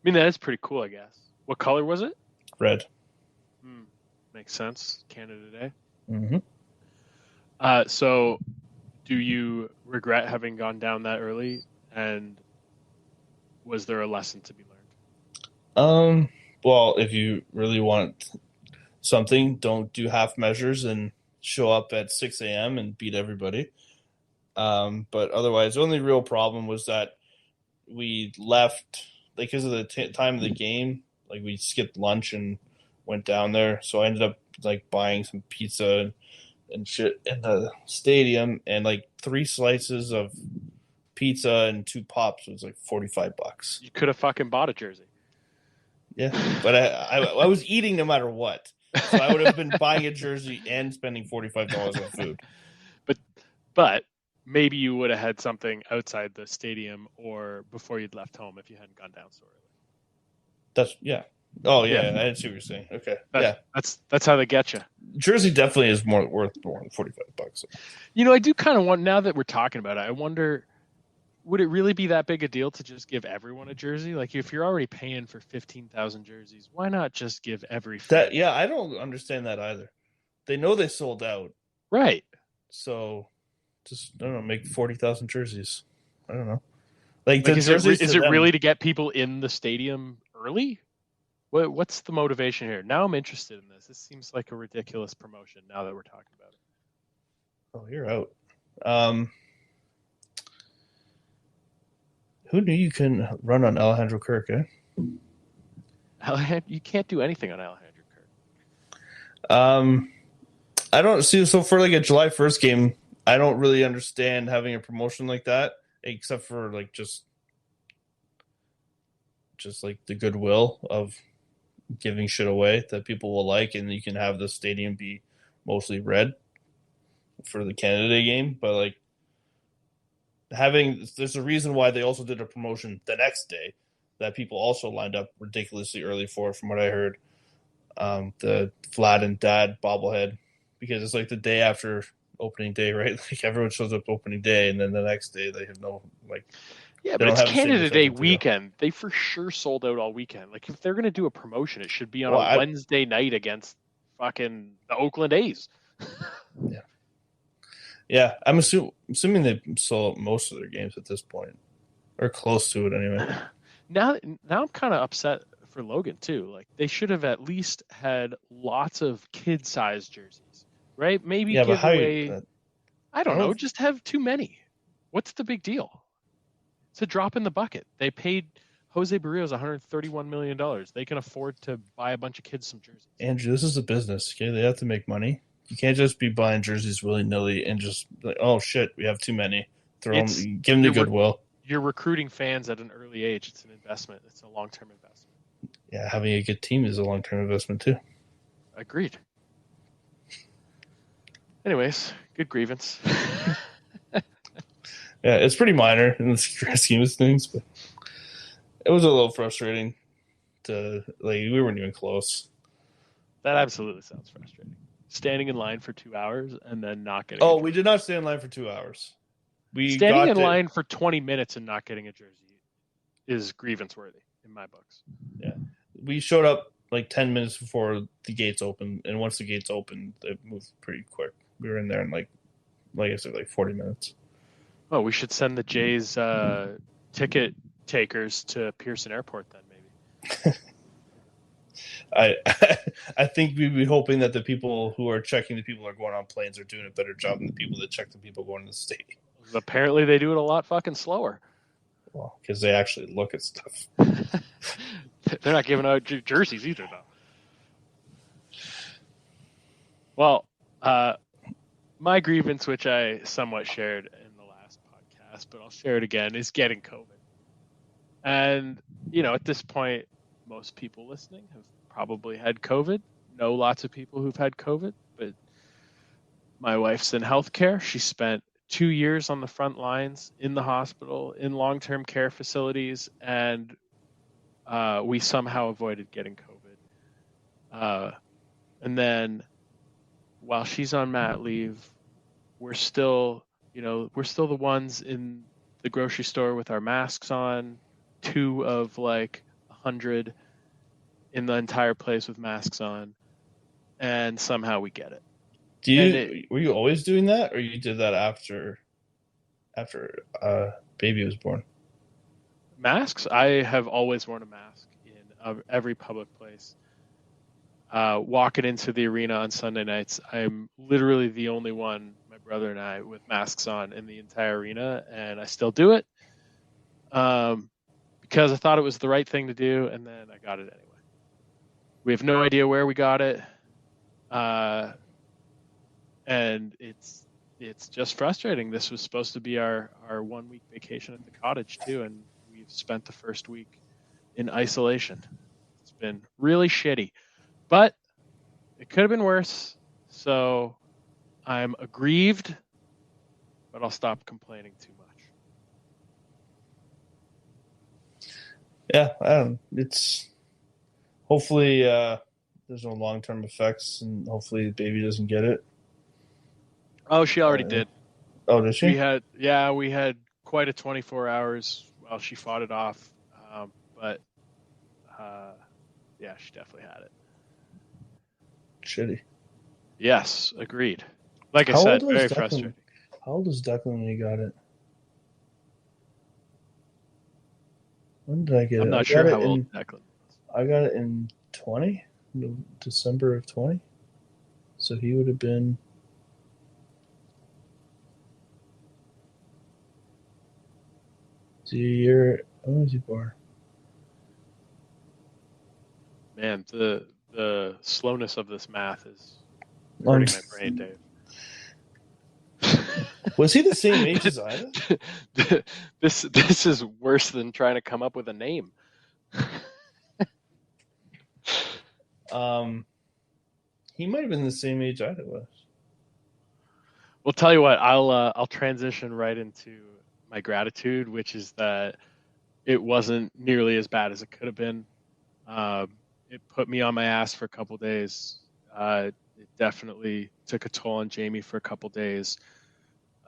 [SPEAKER 3] mean, that is pretty cool, I guess. What color was it?
[SPEAKER 2] Red.
[SPEAKER 3] Makes sense. Canada Day.
[SPEAKER 2] Mm-hmm.
[SPEAKER 3] So, do you regret having gone down that early? And was there a lesson to be learned?
[SPEAKER 2] Well, if you really want something, don't do half measures and show up at 6 a.m. and beat everybody. But otherwise, the only real problem was that we left because of the time of the game. Like, we skipped lunch and went down there. So I ended up like buying some pizza and shit in the stadium, and like 3 slices of pizza and 2 pops was like $45.
[SPEAKER 3] You could have fucking bought a jersey.
[SPEAKER 2] Yeah, but I was eating no matter what, so I would have been buying a jersey and spending $45 on food.
[SPEAKER 3] But maybe you would have had something outside the stadium or before you'd left home if you hadn't gone down so early.
[SPEAKER 2] Yeah. Oh yeah, I didn't see what you're saying. Okay,
[SPEAKER 3] that's how they get you.
[SPEAKER 2] Jersey definitely is worth more than $45.
[SPEAKER 3] You know, I do kind of want, now that we're talking about it, I wonder, would it really be that big a deal to just give everyone a jersey? Like, if you're already paying for 15,000 jerseys, why not just give every fan?
[SPEAKER 2] Yeah, I don't understand that either. They know they sold out,
[SPEAKER 3] right?
[SPEAKER 2] So just, I don't know, make 40,000 jerseys. I don't know. Like
[SPEAKER 3] is it really to get people in the stadium early? What's the motivation here? Now I'm interested in this. This seems like a ridiculous promotion now that we're talking about it.
[SPEAKER 2] Oh, you're out. Who knew you couldn't run on Alejandro Kirk, eh?
[SPEAKER 3] You can't do anything on Alejandro Kirk.
[SPEAKER 2] I don't see. So for like a July 1st game, I don't really understand having a promotion like that, except for like just like the goodwill of giving shit away that people will like, and you can have the stadium be mostly red for the Canada Day game. But like there's a reason why they also did a promotion the next day that people also lined up ridiculously early for, from what I heard. The Vlad and Dad bobblehead, because it's like the day after opening day, right? Like everyone shows up opening day, and then the next day they have no like.
[SPEAKER 3] Yeah, but it's Canada Day weekend. They for sure sold out all weekend. Like, if they're going to do a promotion, it should be on a Wednesday night against fucking the Oakland A's.
[SPEAKER 2] Yeah. Yeah, I'm assuming they sold most of their games at this point, or close to it anyway.
[SPEAKER 3] Now I'm kind of upset for Logan too. Like, they should have at least had lots of kid-sized jerseys, right? Maybe give away. I don't know. Just have too many. What's the big deal? It's a drop in the bucket. They paid Jose Berrios $131 million. They can afford to buy a bunch of kids some jerseys.
[SPEAKER 2] Andrew, this is a business. Okay, they have to make money. You can't just be buying jerseys willy-nilly and just like, oh shit, we have too many. Give them the goodwill.
[SPEAKER 3] You're recruiting fans at an early age. It's an investment. It's a long-term investment.
[SPEAKER 2] Yeah, having a good team is a long-term investment too.
[SPEAKER 3] Agreed. Anyways, good grievance.
[SPEAKER 2] Yeah, it's pretty minor in the grand scheme of things, but it was a little frustrating we weren't even close.
[SPEAKER 3] That absolutely sounds frustrating. standing in line for 2 hours and then not getting.
[SPEAKER 2] Oh, we did not stand in line for 2 hours.
[SPEAKER 3] Standing in line for 20 minutes and not getting a jersey is grievance worthy in my books.
[SPEAKER 2] Yeah, we showed up like 10 minutes before the gates opened, and once the gates opened, it moved pretty quick. We were in there in like I said, like 40 minutes.
[SPEAKER 3] Oh, we should send the Jays ticket takers to Pearson Airport then, maybe.
[SPEAKER 2] I think we'd be hoping that the people who are checking the people who are going on planes are doing a better job than the people that check the people going to the stadium.
[SPEAKER 3] Apparently, they do it a lot fucking slower.
[SPEAKER 2] Well, because they actually look at stuff.
[SPEAKER 3] They're not giving out jerseys either, though. Well, my grievance, which I somewhat shared in the last podcast, but I'll share it again, is getting COVID. And, at this point, most people listening have probably had COVID. Know lots of people who've had COVID, but my wife's in healthcare. She spent 2 years on the front lines in the hospital, in long-term care facilities, and we somehow avoided getting COVID. And then while she's on mat leave, we're still the ones in the grocery store with our masks on, 2 of like 100 in the entire place with masks on, and somehow we get it.
[SPEAKER 2] Were you always doing that, or you did that after baby was born?
[SPEAKER 3] Masks? I have always worn a mask in every public place. Walking into the arena on Sunday nights, I'm literally the only one, my brother and I, with masks on in the entire arena, and I still do it because I thought it was the right thing to do, and then I got it anyway. We have no idea where we got it, and it's just frustrating. This was supposed to be our 1 week vacation at the cottage too, and we've spent the first week in isolation. It's been really shitty, but it could have been worse. So I'm aggrieved, but I'll stop complaining too much.
[SPEAKER 2] Yeah, it's hopefully there's no long-term effects, and hopefully the baby doesn't get it.
[SPEAKER 3] Oh, she already did.
[SPEAKER 2] Oh, did she?
[SPEAKER 3] We had quite a 24 hours while she fought it off. But she definitely had it.
[SPEAKER 2] Shitty.
[SPEAKER 3] Yes, agreed. Like I said, very frustrating.
[SPEAKER 2] How old was Declan when he got it? When did I get it?
[SPEAKER 3] I'm not sure how old Declan was.
[SPEAKER 2] I got it in December of 20. So he would have been... When was he born?
[SPEAKER 3] Man, the slowness of this math is hurting my brain, Dave.
[SPEAKER 2] Was he the same age as Ida?
[SPEAKER 3] This is worse than trying to come up with a name.
[SPEAKER 2] He might have been the same age Ida was.
[SPEAKER 3] Well, tell you what, I'll transition right into my gratitude, which is that it wasn't nearly as bad as it could have been. It put me on my ass for a couple days. It definitely took a toll on Jamie for a couple days.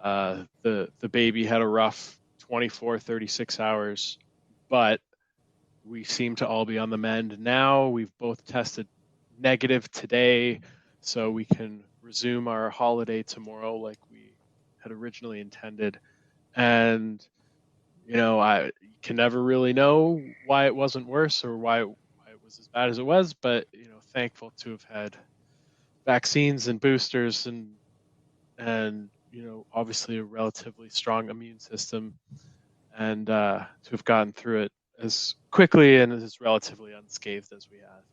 [SPEAKER 3] The baby had a rough 24, 36 hours, but we seem to all be on the mend now. We've both tested negative today, so we can resume our holiday tomorrow like we had originally intended. And, I can never really know why it wasn't worse or why it was as bad as it was, but, thankful to have had vaccines and boosters and obviously a relatively strong immune system, and to have gotten through it as quickly and as relatively unscathed as we have.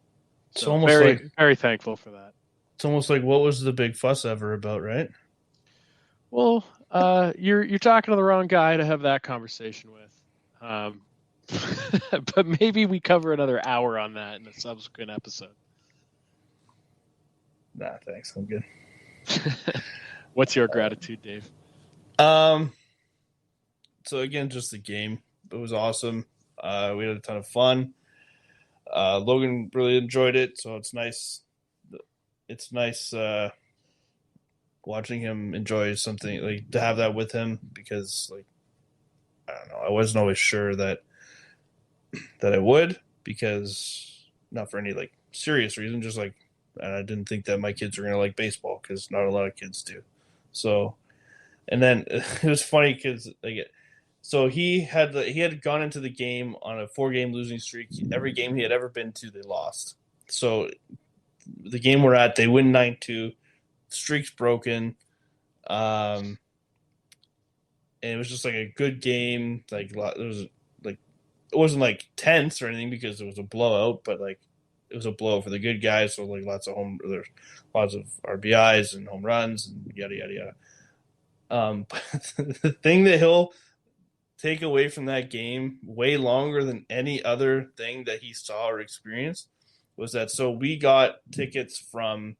[SPEAKER 2] It's
[SPEAKER 3] So
[SPEAKER 2] almost
[SPEAKER 3] very thankful for that.
[SPEAKER 2] It's almost like, what was the big fuss ever about, right?
[SPEAKER 3] Well, you're talking to the wrong guy to have that conversation with. But maybe we cover another hour on that in a subsequent episode.
[SPEAKER 2] Nah, thanks. I'm good.
[SPEAKER 3] What's your gratitude, Dave?
[SPEAKER 2] So again, just the game. It was awesome. We had a ton of fun. Logan really enjoyed it, so it's nice. It's nice watching him enjoy something, like to have that with him, because like I don't know, I wasn't always sure that I would, because not for any like serious reason, just like, and I didn't think that my kids were gonna like baseball because not a lot of kids do. So, and then it was funny because like, so he had gone into the game on a 4-game losing streak. Every game he had ever been to, they lost. So the game we're at, they win 9-2. Streak's broken. And it was just like a good game. Like there was like, it wasn't like tense or anything because it was a blowout, but like it was a blowout for the good guys. So like there's lots of RBIs and home runs and yada yada yada. But the thing that he'll take away from that game way longer than any other thing that he saw or experienced was that, so we got tickets from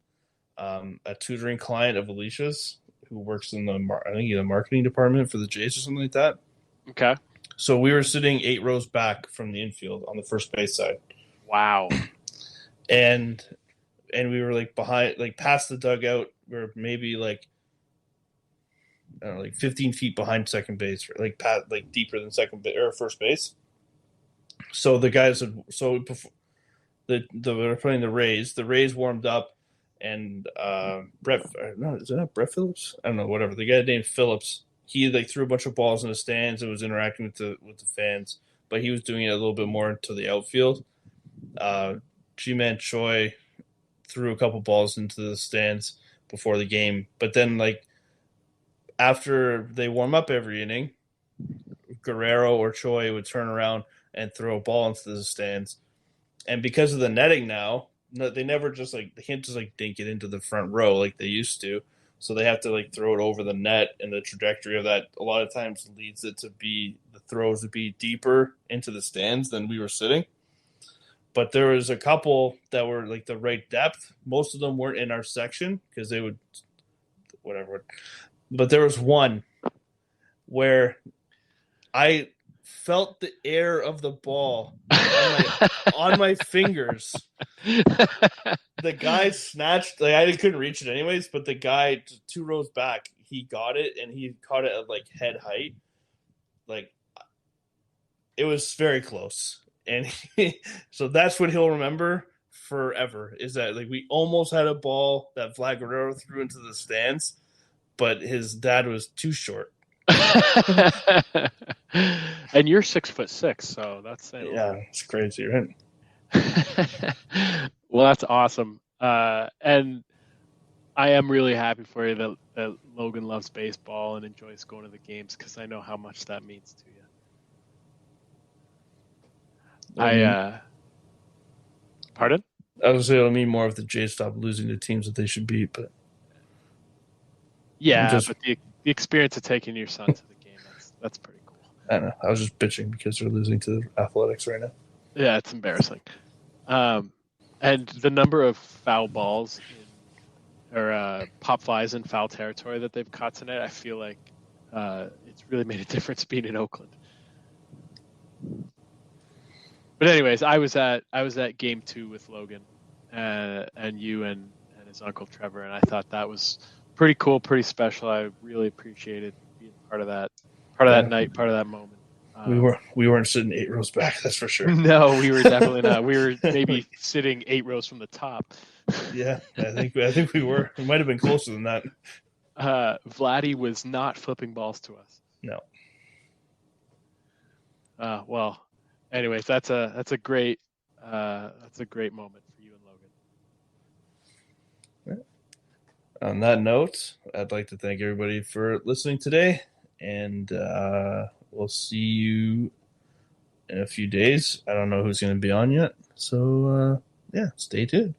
[SPEAKER 2] a tutoring client of Alicia's who works in the marketing department for the Jays or something like that.
[SPEAKER 3] Okay.
[SPEAKER 2] So we were sitting 8 rows back from the infield on the first base side.
[SPEAKER 3] Wow.
[SPEAKER 2] And we were like behind, like past the dugout. We were maybe like, I don't know, like 15 feet behind second base, or like deeper than second base or first base. So the guys before they were playing the Rays. The Rays warmed up, and is that Brett Phillips? I don't know, whatever. The guy named Phillips, he like threw a bunch of balls in the stands and was interacting with the fans, but he was doing it a little bit more into the outfield. G-Man Choi threw a couple balls into the stands before the game, but then like after they warm up every inning, Guerrero or Choi would turn around and throw a ball into the stands. And because of the netting now, they never just like, they can't just like dink it into the front row like they used to. So they have to like throw it over the net, and the trajectory of that a lot of times leads it to be the throws to be deeper into the stands than we were sitting. But there was a couple that were like the right depth. Most of them weren't in our section because they would whatever. But there was one where I felt the air of the ball on my fingers. The guy snatched, like I couldn't reach it anyways, but the guy 2 rows back, he got it, and he caught it at like head height. Like it was very close. And so that's what he'll remember forever, is that like we almost had a ball that Vlad Guerrero threw into the stands, but his dad was too short.
[SPEAKER 3] And you're 6'6", so that's it.
[SPEAKER 2] Yeah, it's crazy, right?
[SPEAKER 3] Well, that's awesome. And I am really happy for you that Logan loves baseball and enjoys going to the games, because I know how much that means to you. Pardon?
[SPEAKER 2] I was saying, I mean, more of the Jays stop losing to teams that they should beat, but
[SPEAKER 3] yeah, but the experience of taking your son to the game, that's pretty cool.
[SPEAKER 2] I don't know. I was just bitching because they're losing to the Athletics right now.
[SPEAKER 3] Yeah, it's embarrassing. And the number of foul balls or pop flies in foul territory that they've caught tonight, I feel like it's really made a difference being in Oakland. But anyways, I was at game 2 with Logan and you and his uncle Trevor, and I thought that was pretty cool, pretty special. I really appreciated being part of that night, part of that moment.
[SPEAKER 2] We weren't sitting 8 rows back, that's for sure.
[SPEAKER 3] No, we were definitely not. We were maybe sitting 8 rows from the top.
[SPEAKER 2] Yeah, I think we were. We might have been closer than that.
[SPEAKER 3] Vladdy was not flipping balls to us.
[SPEAKER 2] No.
[SPEAKER 3] Well, anyways, that's a great moment for you and Logan.
[SPEAKER 2] On that note, I'd like to thank everybody for listening today, and we'll see you in a few days. I don't know who's going to be on yet, so yeah, stay tuned.